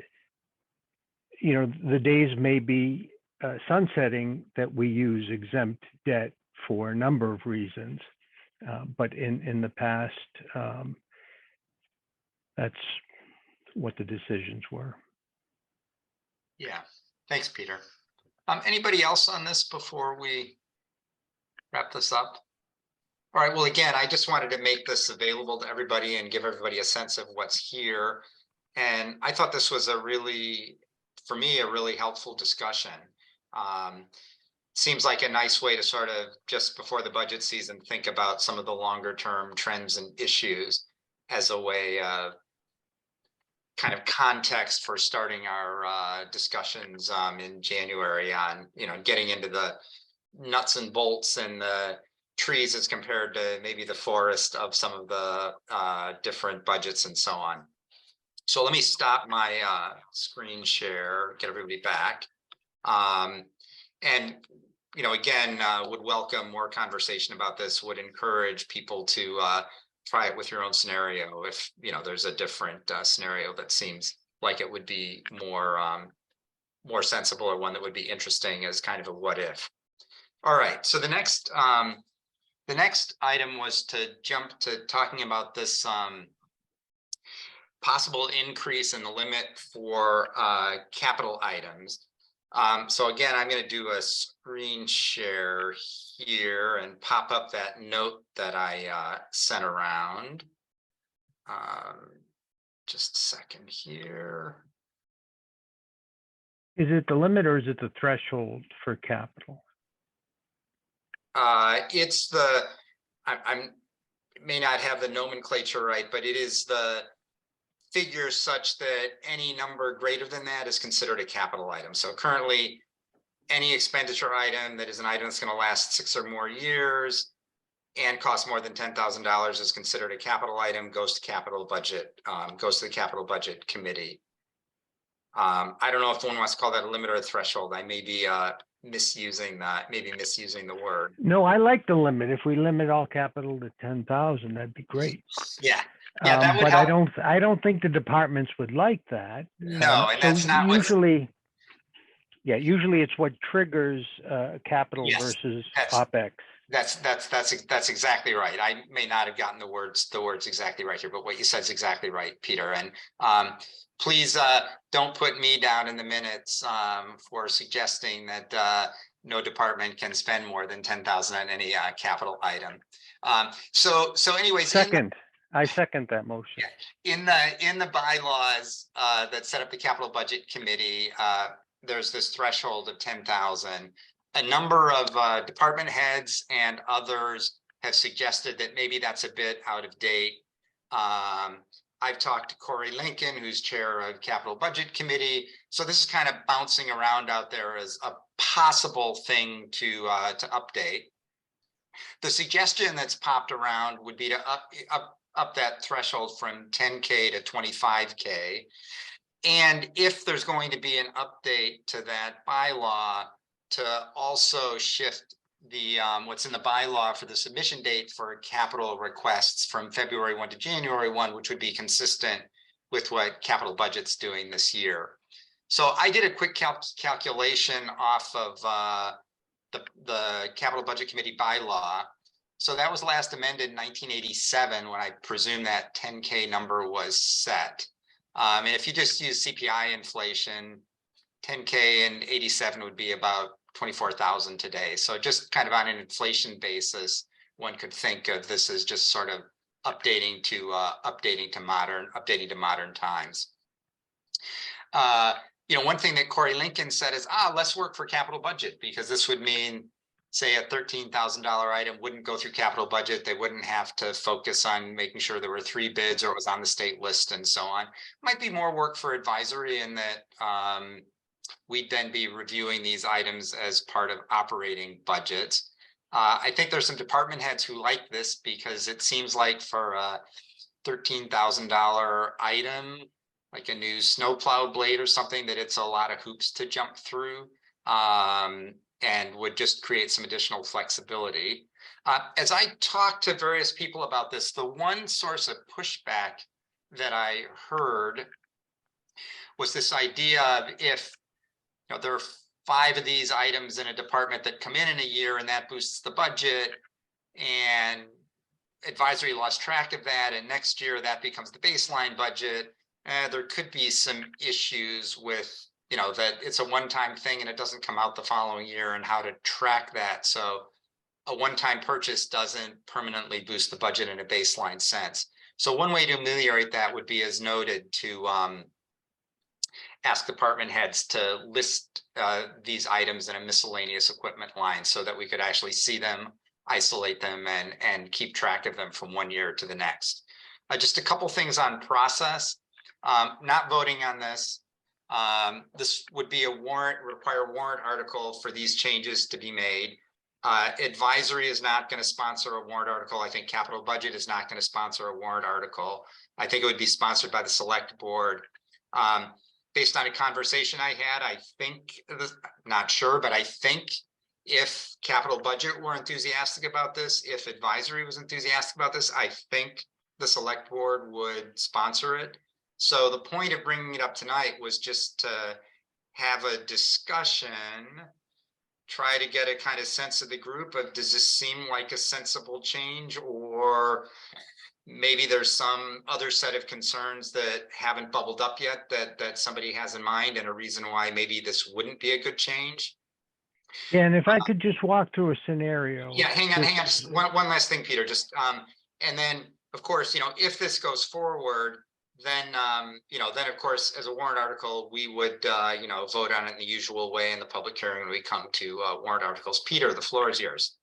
the days may be sunsetting that we use exempt debt for a number of reasons. But in the past, that's what the decisions were. Yeah, thanks, Peter. Anybody else on this before we wrap this up? All right, well, again, I just wanted to make this available to everybody and give everybody a sense of what's here. And I thought this was for me, a really helpful discussion. Seems like a nice way to sort of, just before the budget season, think about some of the longer term trends and issues as a way of kind of context for starting our discussions in January on, getting into the nuts and bolts and the trees as compared to maybe the forest of some of the different budgets and so on. So let me stop my screen share, get everybody back. And, again, would welcome more conversation about this, would encourage people to try it with your own scenario. If, there's a different scenario that seems like it would be more sensible, or one that would be interesting as kind of a what if. All right, so the next item was to jump to talking about this possible increase in the limit for capital items. So again, I'm going to do a screen share here and pop up that note that I sent around. Just a second here. Is it the limit or is it the threshold for capital? It's the, I may not have the nomenclature right, but it is the figure such that any number greater than that is considered a capital item. So currently, any expenditure item that is an item that's going to last 6 or more years and cost more than $10,000 is considered a capital item, goes to capital budget, goes to the capital budget committee. I don't know if one wants to call that a limit or a threshold. I may be misusing the word. No, I like the limit. If we limit all capital to 10,000, that'd be great. Yeah. Yeah, that would but help. I don't think the departments would like that. No, and that's not usually. Yeah, usually it's what triggers capital versus OpEx. That's exactly right. I may not have gotten the words exactly right here, but what you said is exactly right, Peter. And please don't put me down in the minutes for suggesting that no department can spend more than 10,000 on any capital item. So anyways, I second that motion. In the bylaws that set up the capital budget committee, there's this threshold of 10,000. A number of department heads and others have suggested that maybe that's a bit out of date. I've talked to Corey Lincoln, who's chair of capital budget committee. So this is kind of bouncing around out there as a possible thing to update. The suggestion that's popped around would be to up that threshold from 10K to 25K. And if there's going to be an update to that bylaw, to also shift the what's in the bylaw for the submission date for capital requests from February 1 to January 1, which would be consistent with what capital budget's doing this year. So I did a quick calculation off of the capital budget committee bylaw. So that was last amended in 1987, when I presume that 10K number was set. And if you just use CPI inflation, 10K in 87 would be about 24,000 today. So just kind of on an inflation basis, one could think of this as just sort of updating to modern times. One thing that Corey Lincoln said is, less work for capital budget, because this would mean, say, a $13,000 item wouldn't go through capital budget. They wouldn't have to focus on making sure there were 3 bids or it was on the state list and so on. Might be more work for advisory, in that we'd then be reviewing these items as part of operating budgets. I think there's some department heads who like this because it seems like for a $13,000 item, like a new snowplow blade or something, that it's a lot of hoops to jump through, and would just create some additional flexibility. As I talked to various people about this, the one source of pushback that I heard was this idea of, if there are 5 of these items in a department that come in a year and that boosts the budget, and advisory lost track of that, and next year that becomes the baseline budget, there could be some issues with, that it's a one-time thing and it doesn't come out the following year, and how to track that. So a one-time purchase doesn't permanently boost the budget in a baseline sense. So one way to ameliorate that would be, as noted, to ask department heads to list these items in a miscellaneous equipment line, so that we could actually see them, isolate them, and keep track of them from one year to the next. Just a couple things on process. Not voting on this. This would be require warrant article for these changes to be made. Advisory is not going to sponsor a warrant article. I think capital budget is not going to sponsor a warrant article. I think it would be sponsored by the select board. Based on a conversation I had, I think, not sure, but I think if capital budget were enthusiastic about this, if advisory was enthusiastic about this, I think the select board would sponsor it. So the point of bringing it up tonight was just to have a discussion, try to get a kind of sense of the group of, does this seem like a sensible change, or maybe there's some other set of concerns that haven't bubbled up yet that somebody has in mind, and a reason why maybe this wouldn't be a good change. Yeah, and if I could just walk through a scenario. Yeah, hang on. Just one last thing, Peter. And then, of course, if this goes forward, then then of course, as a warrant article, we would vote on it in the usual way in the public hearing when we come to warrant articles. Peter, the floor is yours.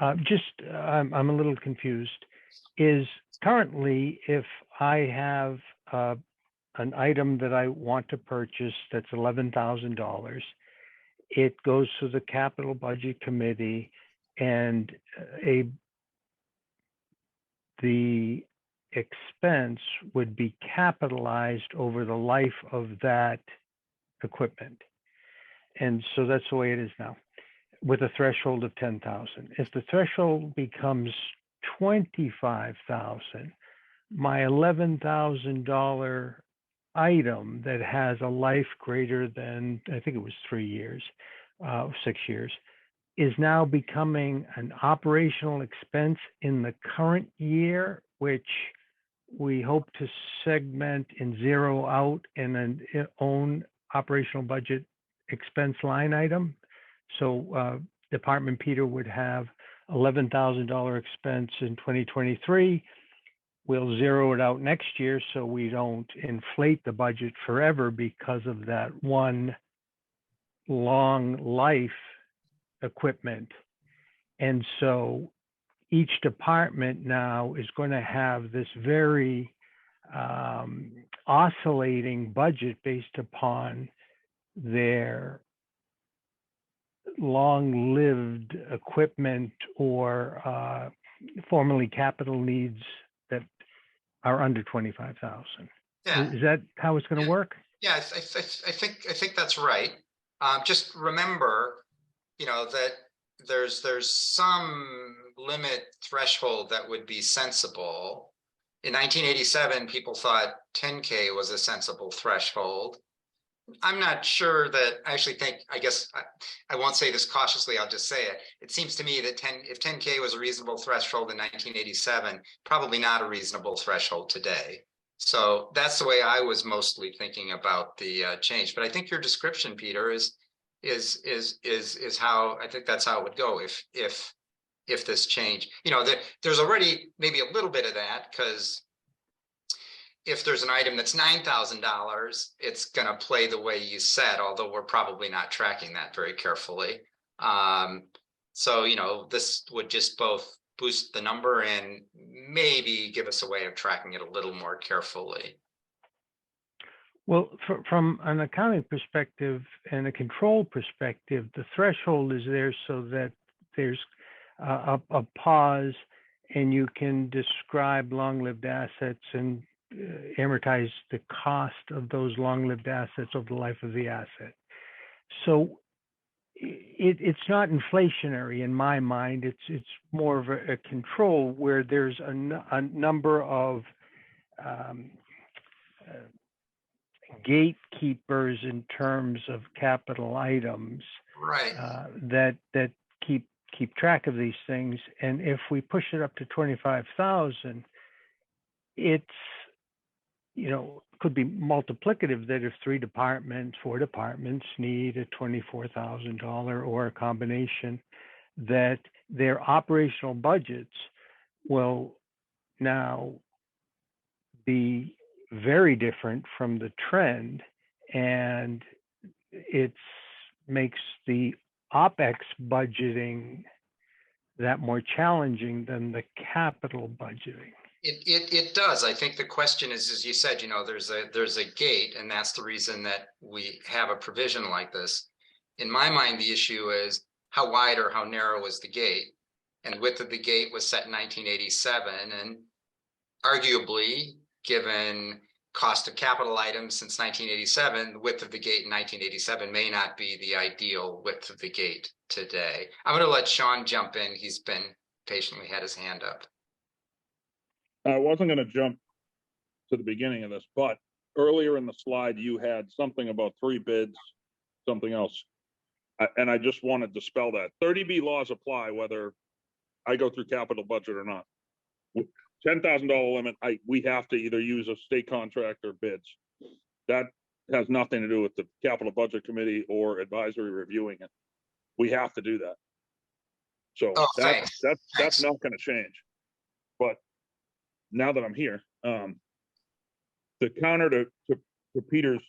I'm a little confused. Is currently, if I have an item that I want to purchase that's $11,000, it goes to the capital budget committee, and the expense would be capitalized over the life of that equipment. And so that's the way it is now, with a threshold of 10,000. If the threshold becomes 25,000, my $11,000 item that has a life greater than, I think it was 3 years, 6 years, is now becoming an operational expense in the current year, which we hope to segment and zero out in an own operational budget expense line item. So Department Peter would have $11,000 expense in 2023. We'll zero it out next year so we don't inflate the budget forever because of that one long life equipment. And so each department now is going to have this very oscillating budget based upon their long-lived equipment or formerly capital needs that are under 25,000. Yeah. Is that how it's going to work? Yeah, I think that's right. Just remember, that there's some limit threshold that would be sensible. In 1987, people thought 10K was a sensible threshold. I'm not sure that I actually think, I guess I won't say this cautiously, I'll just say it. It seems to me that if 10K was a reasonable threshold in 1987, probably not a reasonable threshold today. So that's the way I was mostly thinking about the change. But I think your description, Peter, is how I think that's how it would go if this change. There's already maybe a little bit of that, because if there's an item that's $9,000, it's going to play the way you said, although we're probably not tracking that very carefully. So, this would just both boost the number and maybe give us a way of tracking it a little more carefully. Well, from an accounting perspective and a control perspective, the threshold is there so that there's a pause and you can describe long-lived assets and amortize the cost of those long-lived assets over the life of the asset. So it's not inflationary in my mind. It's more of a control where there's a number of gatekeepers in terms of capital items Right. that keep track of these things. And if we push it up to 25,000, it's, could be multiplicative, that if 4 departments need a $24,000 or a combination, that their operational budgets will now be very different from the trend, and it makes the OpEx budgeting that more challenging than the capital budgeting. It does. I think the question is, as you said, there's a gate, and that's the reason that we have a provision like this. In my mind, the issue is how wide or how narrow is the gate, and width of the gate was set in 1987, and arguably, given cost of capital items since 1987, the width of the gate in 1987 may not be the ideal width of the gate today. I'm going to let Sean jump in. He's been patiently had his hand up. I wasn't going to jump to the beginning of this, but earlier in the slide, you had something about 3 bids, something else. And I just want to dispel that. 30B laws apply whether I go through capital budget or not. $10,000 limit, we have to either use a state contract or bids. That has nothing to do with the capital budget committee or advisory reviewing it. We have to do that. So that's not going to change. But now that I'm here, the counter to Peter's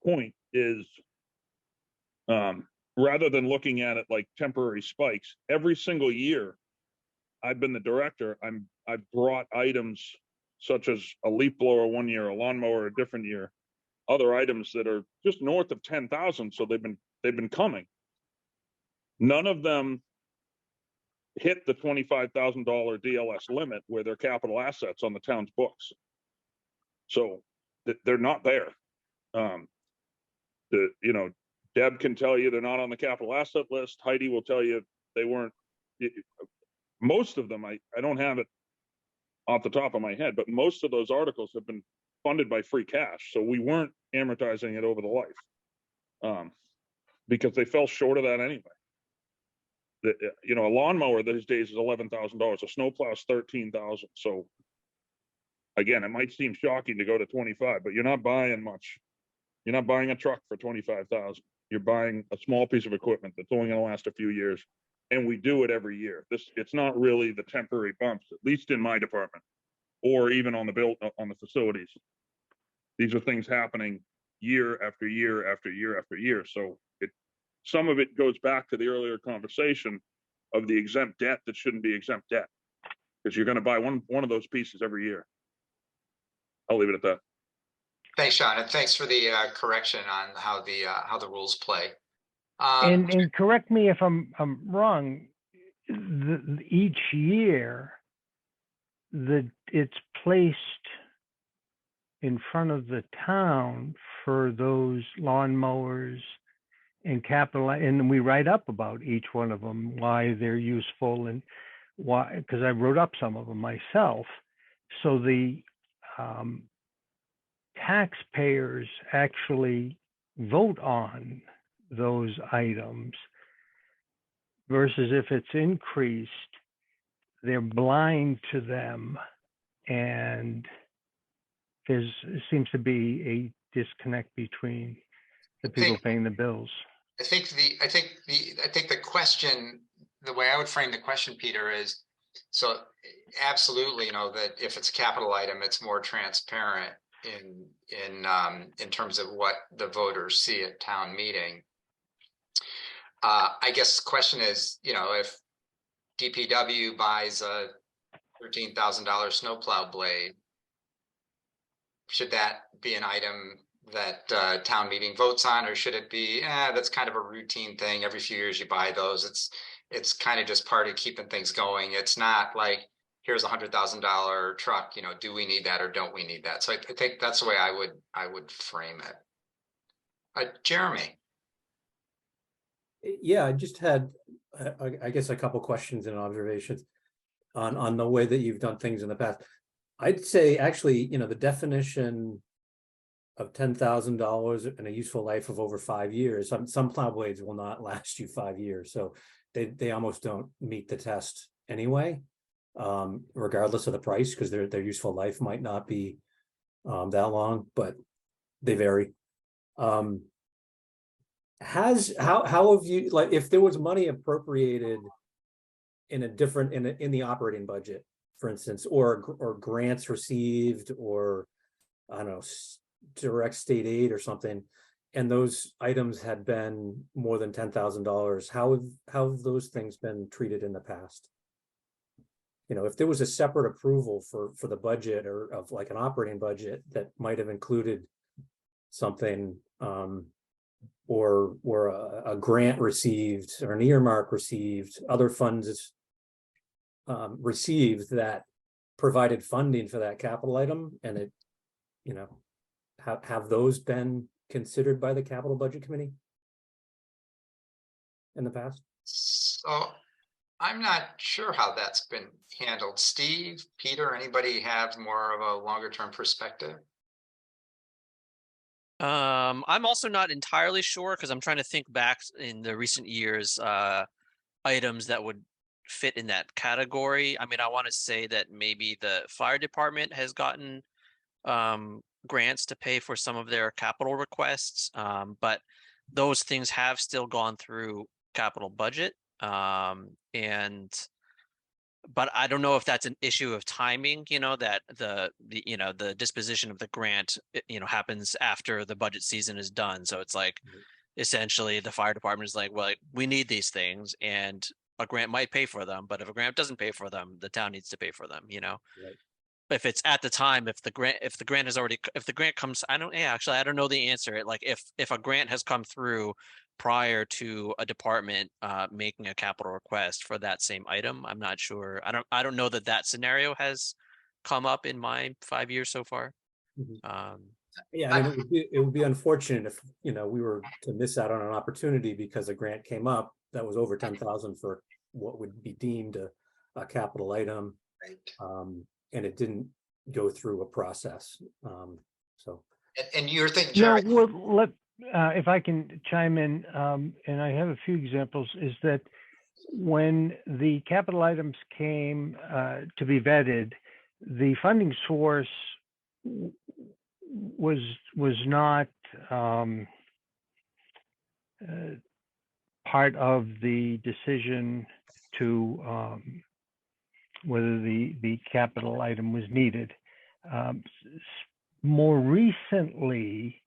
point is, rather than looking at it like temporary spikes, every single year I've been the director, I've brought items such as a leaf blower one year, a lawnmower a different year, other items that are just north of 10,000. So they've been coming. None of them hit the $25,000 DLS limit where they're capital assets on the town's books. So they're not there. Deb can tell you they're not on the capital asset list. Heidi will tell you they weren't. Most of them, I don't have it off the top of my head, but most of those articles have been funded by free cash. So we weren't amortizing it over the life, because they fell short of that anyway. A lawnmower these days is $11,000. A snowplow is $13,000. So again, it might seem shocking to go to 25, but you're not buying much. You're not buying a truck for 25,000. You're buying a small piece of equipment that's only going to last a few years. And we do it every year. It's not really the temporary bumps, at least in my department, or even on the facilities. These are things happening year after year after year after year. So some of it goes back to the earlier conversation of the exempt debt that shouldn't be exempt debt, because you're going to buy one of those pieces every year. I'll leave it at that. Thanks, Sean, and thanks for the correction on how the rules play. And correct me if I'm wrong. Each year, it's placed in front of the town for those lawnmowers and capital, and we write up about each one of them, why they're useful and why, because I wrote up some of them myself. So the taxpayers actually vote on those items, versus if it's increased, they're blind to them, and there seems to be a disconnect between the people paying the bills. I think the question, the way I would frame the question, Peter, is so absolutely, that if it's a capital item, it's more transparent in terms of what the voters see at town meeting. I guess the question is, if DPW buys a $13,000 snowplow blade, should that be an item town meeting votes on, or should it be, that's kind of a routine thing. Every few years you buy those. It's kind of just part of keeping things going. It's not like, here's $100,000 truck, do we need that or don't we need that? So I think that's the way I would frame it. Jeremy. Yeah, I just had, I guess, a couple questions and observations on the way that you've done things in the past. I'd say actually, the definition of $10,000 and a useful life of over 5 years, some plow blades will not last you 5 years, so they almost don't meet the test anyway, regardless of the price, because their useful life might not be that long, but they vary. How have you, like, if there was money appropriated in a different in the operating budget, for instance, or grants received, or I don't know, direct state aid or something, and those items had been more than $10,000, how have those things been treated in the past? If there was a separate approval for the budget, or of like an operating budget that might have included something, or a grant received, or an earmark received, other funds received that provided funding for that capital item, and it, have those been considered by the capital budget committee in the past? So I'm not sure how that's been handled. Steve, Peter, anybody have more of a longer term perspective? I'm also not entirely sure, because I'm trying to think back in the recent years, items that would fit in that category. I mean, I want to say that maybe the fire department has gotten grants to pay for some of their capital requests, but those things have still gone through capital budget, but I don't know if that's an issue of timing, that the disposition of the grant, happens after the budget season is done. So it's like, essentially the fire department is like, well, we need these things, and a grant might pay for them, but if a grant doesn't pay for them, the town needs to pay for them, Right. If it's at the time, if the grant has already, if the grant comes, I don't know the answer. Like if a grant has come through prior to a department making a capital request for that same item, I'm not sure. I don't know that scenario has come up in my 5 years so far. Yeah, I mean, it would be unfortunate if, we were to miss out on an opportunity because a grant came up that was over 10,000 for what would be deemed a capital item. Right. And it didn't go through a process. So. And you're thinking, No, Jeremy? well, if I can chime in, and I have a few examples, is that when the capital items came to be vetted, the funding source was not part of the decision to whether the capital item was needed. More recently,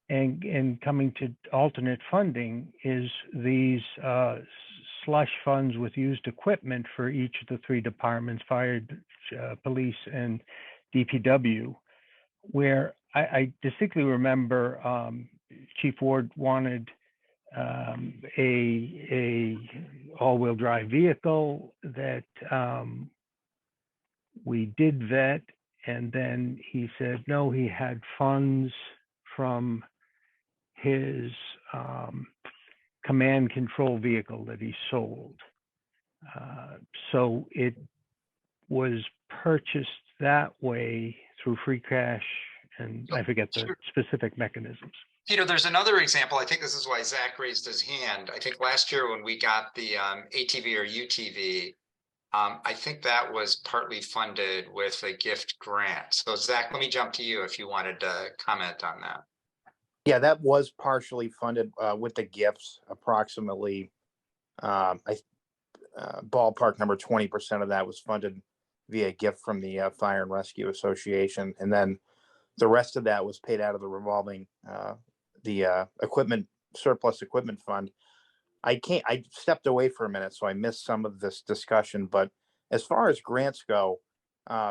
and coming to alternate funding, is these slush funds with used equipment for each of the 3 departments, fire, police, and DPW, where I distinctly remember Chief Ward wanted a all-wheel drive vehicle that we did vet, and then he said no, he had funds from his command control vehicle that he sold. So it was purchased that way through free cash, and I forget the specific mechanisms. Peter, there's another example. I think this is why Zach raised his hand. I think last year when we got the ATV or UTV, I think that was partly funded with a gift grant. So Zach, let me jump to you if you wanted to comment on that. Yeah, that was partially funded with the gifts. Approximately, ballpark number 20% of that was funded via gift from the Fire and Rescue Association, and then the rest of that was paid out of the revolving equipment surplus equipment fund. I stepped away for a minute, so I missed some of this discussion. But as far as grants go,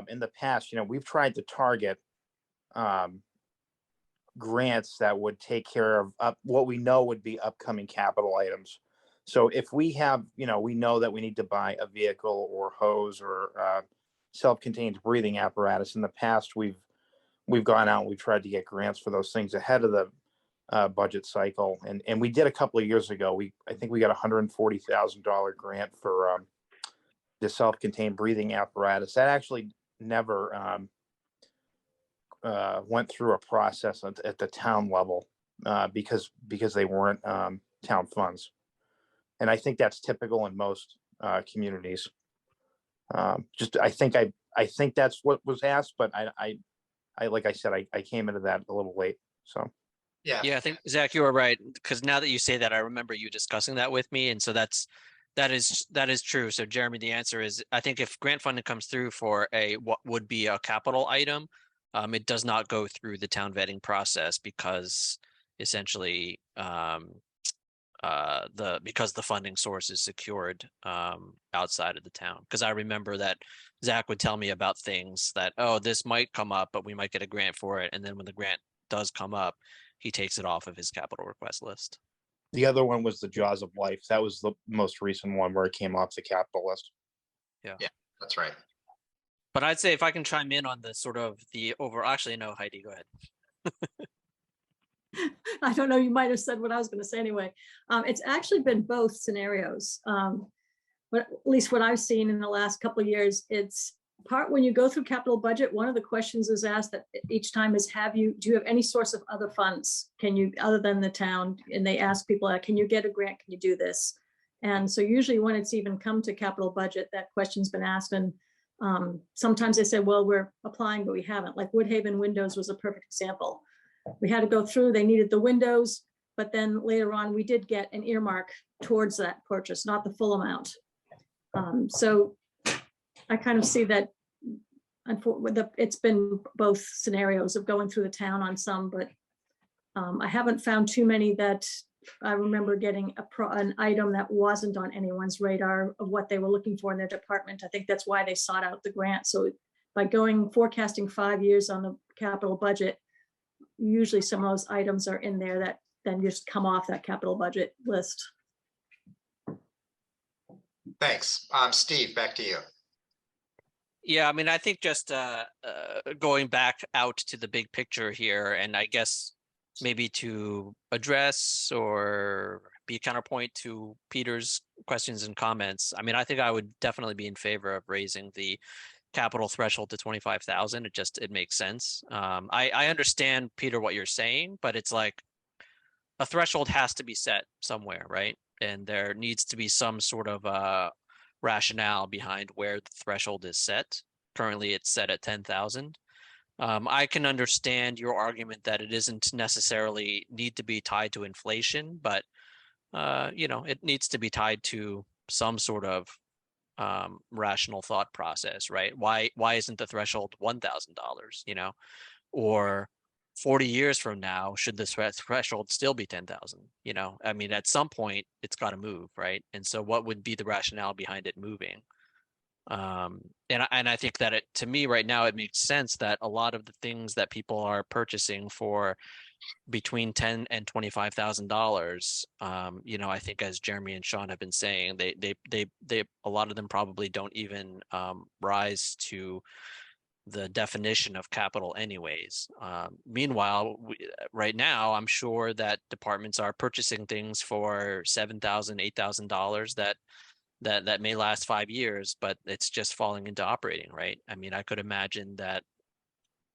in the past, we've tried to target grants that would take care of what we know would be upcoming capital items. So if we have, we know that we need to buy a vehicle or hose or self-contained breathing apparatus. In the past, we've gone out and we tried to get grants for those things ahead of the budget cycle, and we did a couple of years ago. I think we got $140,000 grant for the self-contained breathing apparatus. That actually never went through a process at the town level because they weren't town funds, and I think that's typical in most communities. I think that's what was asked, but I like I said, I came into that a little late. So Yeah. Yeah, I think Zach, you were right. Because now that you say that, I remember you discussing that with me. And so that is true. So Jeremy, the answer is, I think if grant funding comes through for what would be a capital item, it does not go through the town vetting process because essentially because the funding source is secured outside of the town. Because I remember that Zach would tell me about things that, oh, this might come up, but we might get a grant for it. And then when the grant does come up, he takes it off of his capital request list. the other one was the Jaws of Life. That was the most recent one where it came off the capital list. That's right. But I'd say if I can chime in on the sort of the over, actually, no, Heidi, go ahead. I don't know, you might have said what I was going to say anyway. It's actually been both scenarios. But at least what I've seen in the last couple of years, it's part when you go through capital budget, one of the questions is asked that each time is, do you have any source of other funds? Can you, other than the town? And they ask people, can you get a grant? Can you do this? And so usually when it's even come to capital budget, that question's been asked. And sometimes they say, well, we're applying, but we haven't. Like Woodhaven Windows was a perfect example. We had to go through, they needed the windows, but then later on we did get an earmark towards that purchase, not the full amount. So I kind of see that it's been both scenarios of going through the town on some, but I haven't found too many that I remember getting an item that wasn't on anyone's radar of what they were looking for in their department. I think that's why they sought out the grant. So by forecasting 5 years on the capital budget, usually some of those items are in there that then just come off that capital budget list. Thanks. Steve, back to you. Yeah, I mean, I think just going back out to the big picture here, and I guess maybe to address or be a counterpoint to Peter's questions and comments. I mean, I think I would definitely be in favor of raising the capital threshold to 25,000. It makes sense. I understand, Peter, what you're saying, but it's like a threshold has to be set somewhere, right? And there needs to be some sort of rationale behind where the threshold is set. Currently, it's set at 10,000. I can understand your argument that it isn't necessarily need to be tied to inflation, but it needs to be tied to some sort of rational thought process, right? Why isn't the threshold $1,000? Or 40 years from now, should the threshold still be 10,000? I mean, at some point it's got to move, right? And so what would be the rationale behind it moving? And I think that to me right now, it makes sense that a lot of the things that people are purchasing for between $10,000 and $25,000, I think as Jeremy and Sean have been saying, they a lot of them probably don't even rise to the definition of capital anyways. Meanwhile, right now, I'm sure that departments are purchasing things for $7,000, $8,000 that may last 5 years, but it's just falling into operating, right? I mean, I could imagine that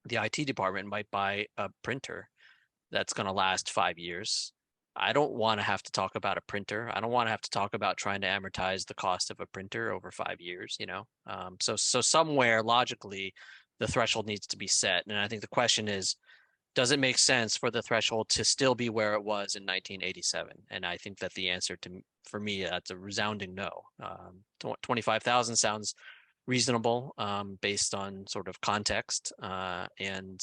the IT department might buy a printer that's going to last 5 years. I don't want to have to talk about a printer. I don't want to have to talk about trying to amortize the cost of a printer over 5 years, So somewhere logically, the threshold needs to be set. And I think the question is, does it make sense for the threshold to still be where it was in 1987? And I think that the answer for me, that's a resounding no. 25,000 sounds reasonable based on sort of context. And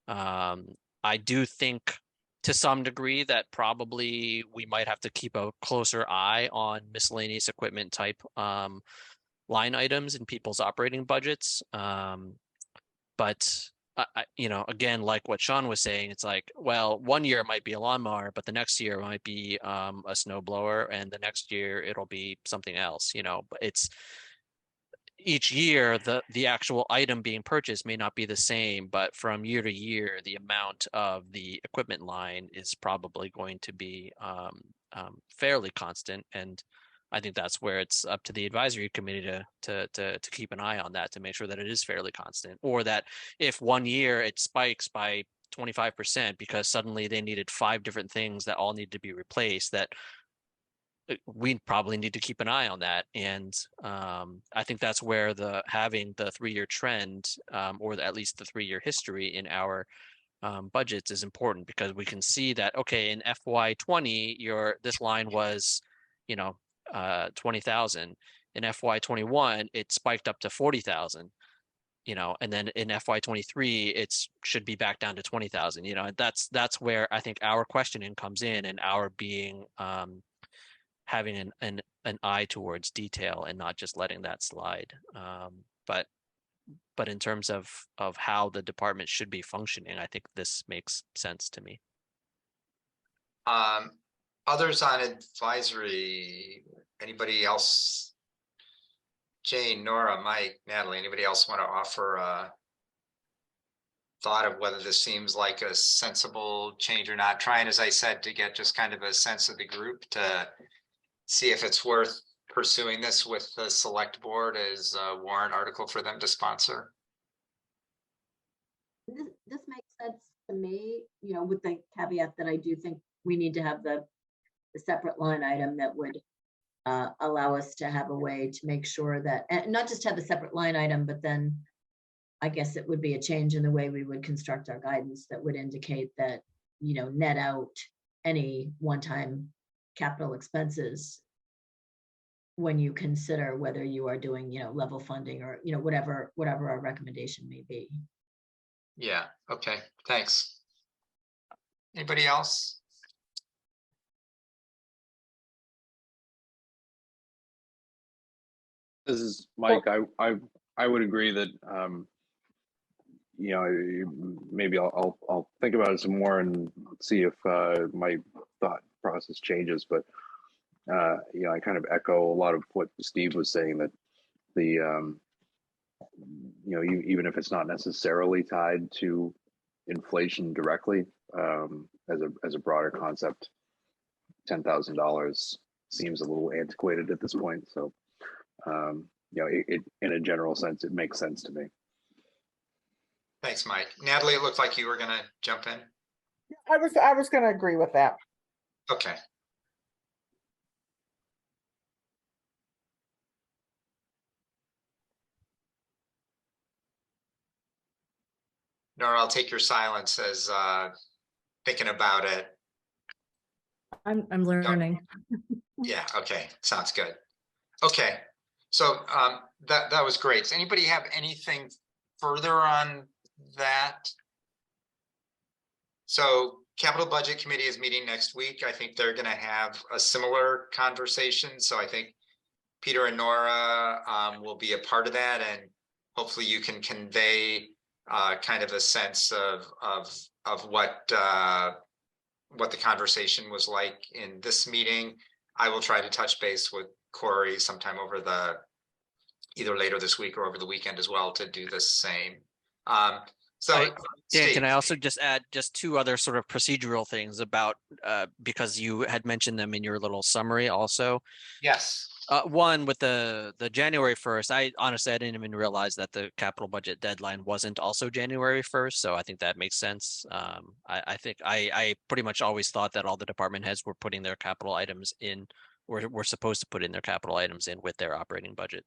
I do think to some degree that probably we might have to keep a closer eye on miscellaneous equipment type line items in people's operating budgets. But you know, again, like what Sean was saying, it's like, well, one year it might be a lawnmower, but the next year it might be a snow blower, and the next year it'll be something else, you know, but it's each year the actual item being purchased may not be the same, but from year to year, the amount of the equipment line is probably going to be fairly constant. And I think that's where it's up to the advisory committee to keep an eye on that, to make sure that it is fairly constant, or that if one year it spikes by 25% because suddenly they needed 5 different things that all need to be replaced, that we probably need to keep an eye on that. And I think that's where having the 3-year trend, or at least the 3-year history in our budgets is important, because we can see that, okay, in FY20, this line was, you know, 20,000. In FY21, it spiked up to 40,000. You know, and then in FY23, should be back down to 20,000. You know, and that's where I think our questioning comes in, and our being having an eye towards detail and not just letting that slide. But in terms of how the department should be functioning, I think this makes sense to me. Others on advisory, anybody else? Jane, Nora, Mike, Natalie, anybody else want to offer a thought of whether this seems like a sensible change or not? Trying, as I said, to get just kind of a sense of the group, to see if it's worth pursuing this with the select board as a warrant article for them to sponsor. This makes sense to me, you know, with the caveat that I do think we need to have the separate line item that would allow us to have a way to make sure that, and not just have the separate line item, but then I guess it would be a change in the way we would construct our guidance that would indicate that, you know, net out any one-time capital expenses when you consider whether you are doing, you know, level funding or, you know, whatever our recommendation may be. Yeah, okay, thanks. Anybody else? This is Mike. I would agree that you know, maybe I'll think about it some more and see if my thought process changes. But you know, I kind of echo a lot of what Steve was saying, that the you know, even if it's not necessarily tied to inflation directly, as a broader concept, $10,000 seems a little antiquated at this point. So you know, it in a general sense, it makes sense to me. Thanks, Mike. Natalie, it looked like you were gonna jump in. I was gonna agree with that. Okay. Nora, I'll take your silence as thinking about it. I'm learning. Yeah, okay, sounds good. Okay, so that was great. Does anybody have anything further on that? So Capital Budget Committee is meeting next week. I think they're gonna have a similar conversation. So I think Peter and Nora will be a part of that, and hopefully you can convey kind of a sense of what the conversation was like in this meeting. I will try to touch base with Corey sometime over either later this week or over the weekend as well to do the same. Dan, can I also just add just 2 other sort of procedural things about, because you had mentioned them in your little summary also. Yes. One, with the January 1st, I honestly didn't even realize that the capital budget deadline wasn't also January 1st. So I think that makes sense. I think I pretty much always thought that all the department heads were putting their capital items in, or were supposed to put in their capital items in with their operating budget.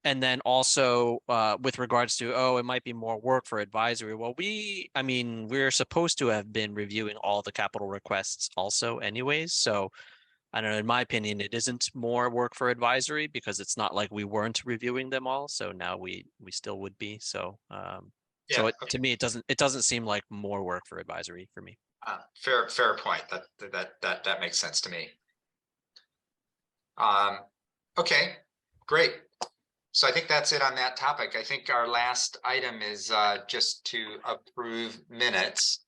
And then also with regards to, it might be more work for advisory. Well, we're supposed to have been reviewing all the capital requests also anyways. So I don't know, in my opinion, it isn't more work for advisory, because it's not like we weren't reviewing them all. So now we still would be. So to me, it doesn't seem like more work for advisory for me. Fair point. That makes sense to me. Okay, great. So I think that's it on that topic. I think our last item is just to approve minutes.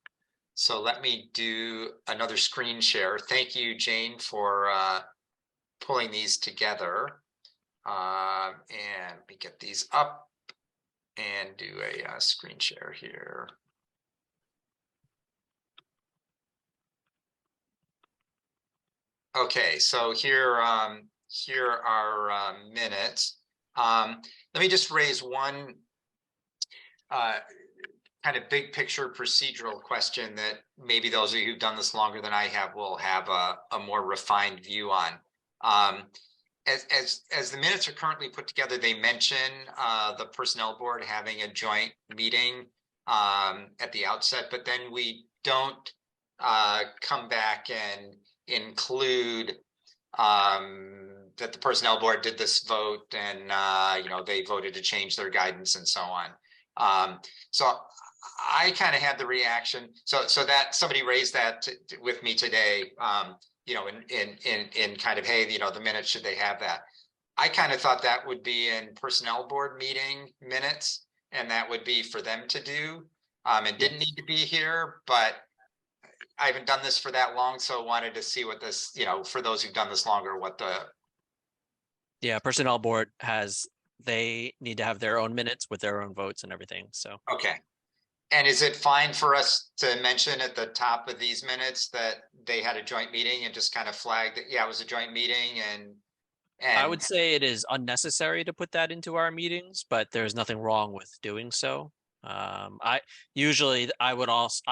So let me do another screen share. Thank you, Jane, for pulling these together. And we get these up and do a screen share here. Okay, so here are minutes. Let me just raise one kind of big picture procedural question that maybe those of you who've done this longer than I have will have a more refined view on. As the minutes are currently put together, they mention the personnel board having a joint meeting at the outset, but then we don't come back and include that the personnel board did this vote and they voted to change their guidance and so on. So I kind of had the reaction. So that somebody raised that with me today. In kind of, hey, the minutes, should they have that? I kind of thought that would be in personnel board meeting minutes, and that would be for them to do. It didn't need to be here, but I haven't done this for that long, so wanted to see what this, for those who've done this longer, what the. Yeah, personnel board they need to have their own minutes with their own votes and everything, so. Okay. And is it fine for us to mention at the top of these minutes that they had a joint meeting and just kind of flag that, yeah, it was a joint meeting and I would say it is unnecessary to put that into our meetings, but there's nothing wrong with doing so. I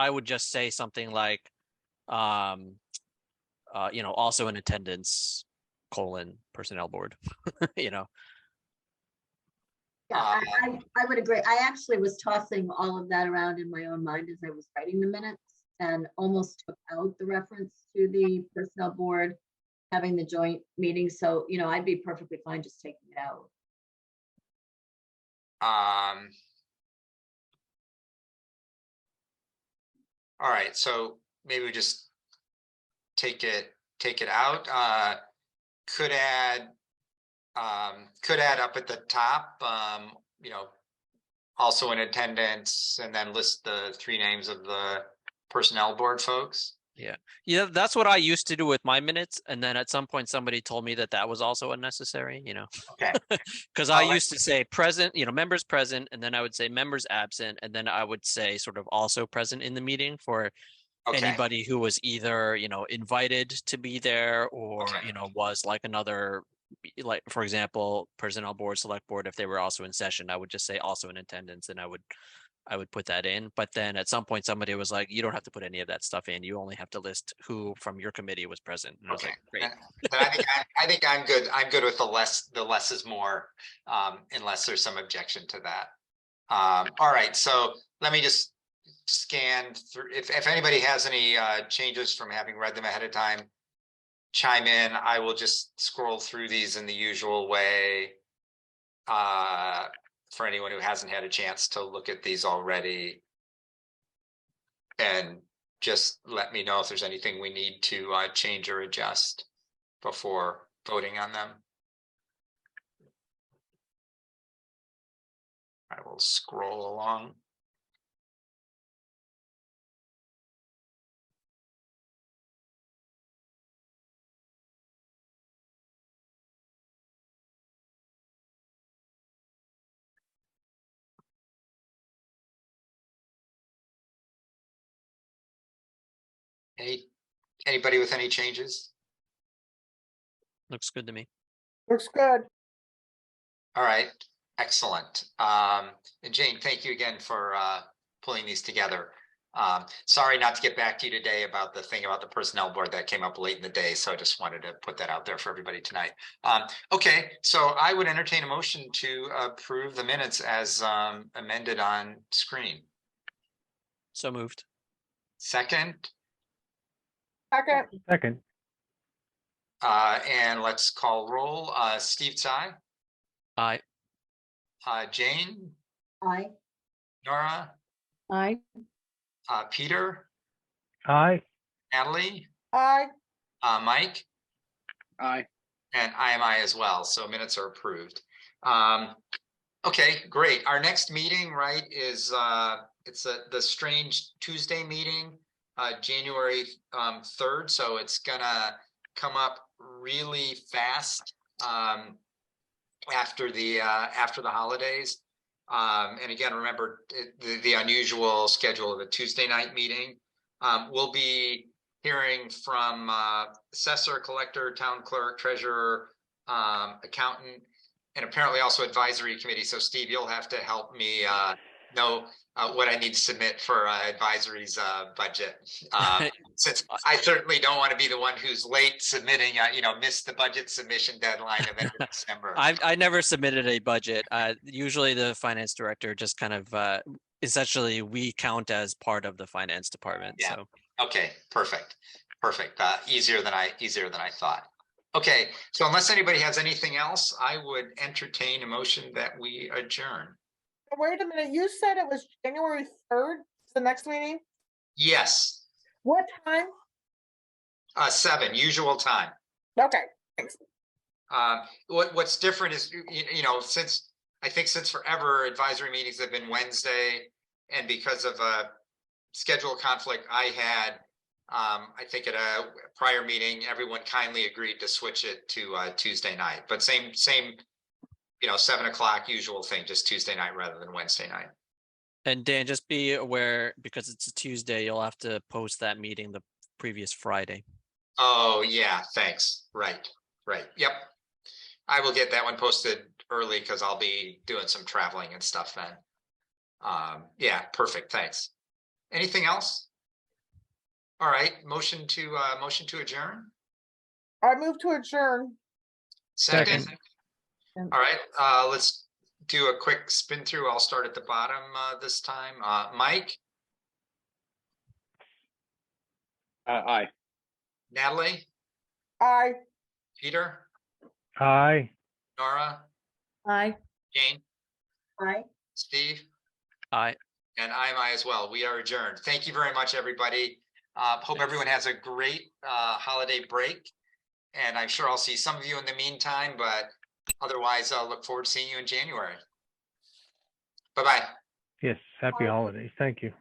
would just say something like, also in attendance, personnel board, Yeah, I would agree. I actually was tossing all of that around in my own mind as I was writing the minutes and almost took out the reference to the personnel board having the joint meeting. So, I'd be perfectly fine just taking it out. All right, so maybe we just take it out. Could add up at the top, also in attendance, and then list the 3 names of the personnel board folks. Yeah, that's what I used to do with my minutes, and then at some point somebody told me that was also unnecessary. Okay. Because I used to say present, members present, and then I would say members absent, and then I would say sort of also present in the meeting for anybody who was either invited to be there or was like another, like for example, personnel board, select board. If they were also in session, I would just say also in attendance, and I would put that in. But then at some point somebody was like, you don't have to put any of that stuff in, you only have to list who from your committee was present. And I was like, great. I think I'm good with the less is more, unless there's some objection to that. All right, so let me just scan through. If anybody has any changes from having read them ahead of time, chime in. I will just scroll through these in the usual way. For anyone who hasn't had a chance to look at these already, and just let me know if there's anything we need to change or adjust before voting on them. I will scroll along. Anybody with any changes? Looks good to me. Looks good. All right, excellent. And Jane, thank you again for pulling these together. Sorry not to get back to you today about the thing about the personnel board that came up late in the day, so I just wanted to put that out there for everybody tonight. Okay, so I would entertain a motion to approve the minutes as amended on screen. So moved. Second? Second. And let's call roll. Steve Tsai? Aye. Jane? Aye. Nora? Aye. Peter? Aye. Natalie? Aye. Mike? Aye. And I am I as well, so minutes are approved. Okay, great. Our next meeting, right, is it's the strange Tuesday meeting, January 3rd. So it's gonna come up really fast after the holidays. And again, remember the unusual schedule of a Tuesday night meeting. We'll be hearing from assessor, collector, town clerk, treasurer, accountant, and apparently also advisory committee. So Steve, you'll have to help me know what I need to submit for advisory's budget. Since I certainly don't want to be the one who's late submitting, missed the budget submission deadline of end of December. I never submitted a budget. Usually the finance director just kind of essentially we count as part of the finance department. Yeah. So Okay, perfect. Easier than I thought. Okay, so unless anybody has anything else, I would entertain a motion that we adjourn. Wait a minute, you said it was January 3rd, the next meeting? Yes, What time? 7, usual time. Okay, thanks. What's different is, since forever advisory meetings have been Wednesday, and because of a schedule conflict I had, I think at a prior meeting, everyone kindly agreed to switch it to Tuesday night, but same, 7 o'clock usual thing, just Tuesday night rather than Wednesday night. and Dan, just be aware because it's a Tuesday, you'll have to post that meeting the previous Friday. Oh, yeah, thanks. Right. Yep. I will get that one posted early because I'll be doing some traveling and stuff then. Yeah, perfect. Thanks. Anything else? All right, motion to adjourn. I move to adjourn. Second. Second. All right, let's do a quick spin through. I'll start at the bottom this time. Mike, Aye. Natalie, Aye. Peter, Aye. Nora, Aye. Jane, Aye. Steve, I and I'm I as well. We are adjourned. Thank you very much, everybody. Hope everyone has a great holiday break. And I'm sure I'll see some of you in the meantime, but otherwise I'll look forward to seeing you in January. Bye-bye. Yes. Happy holidays. Thank you.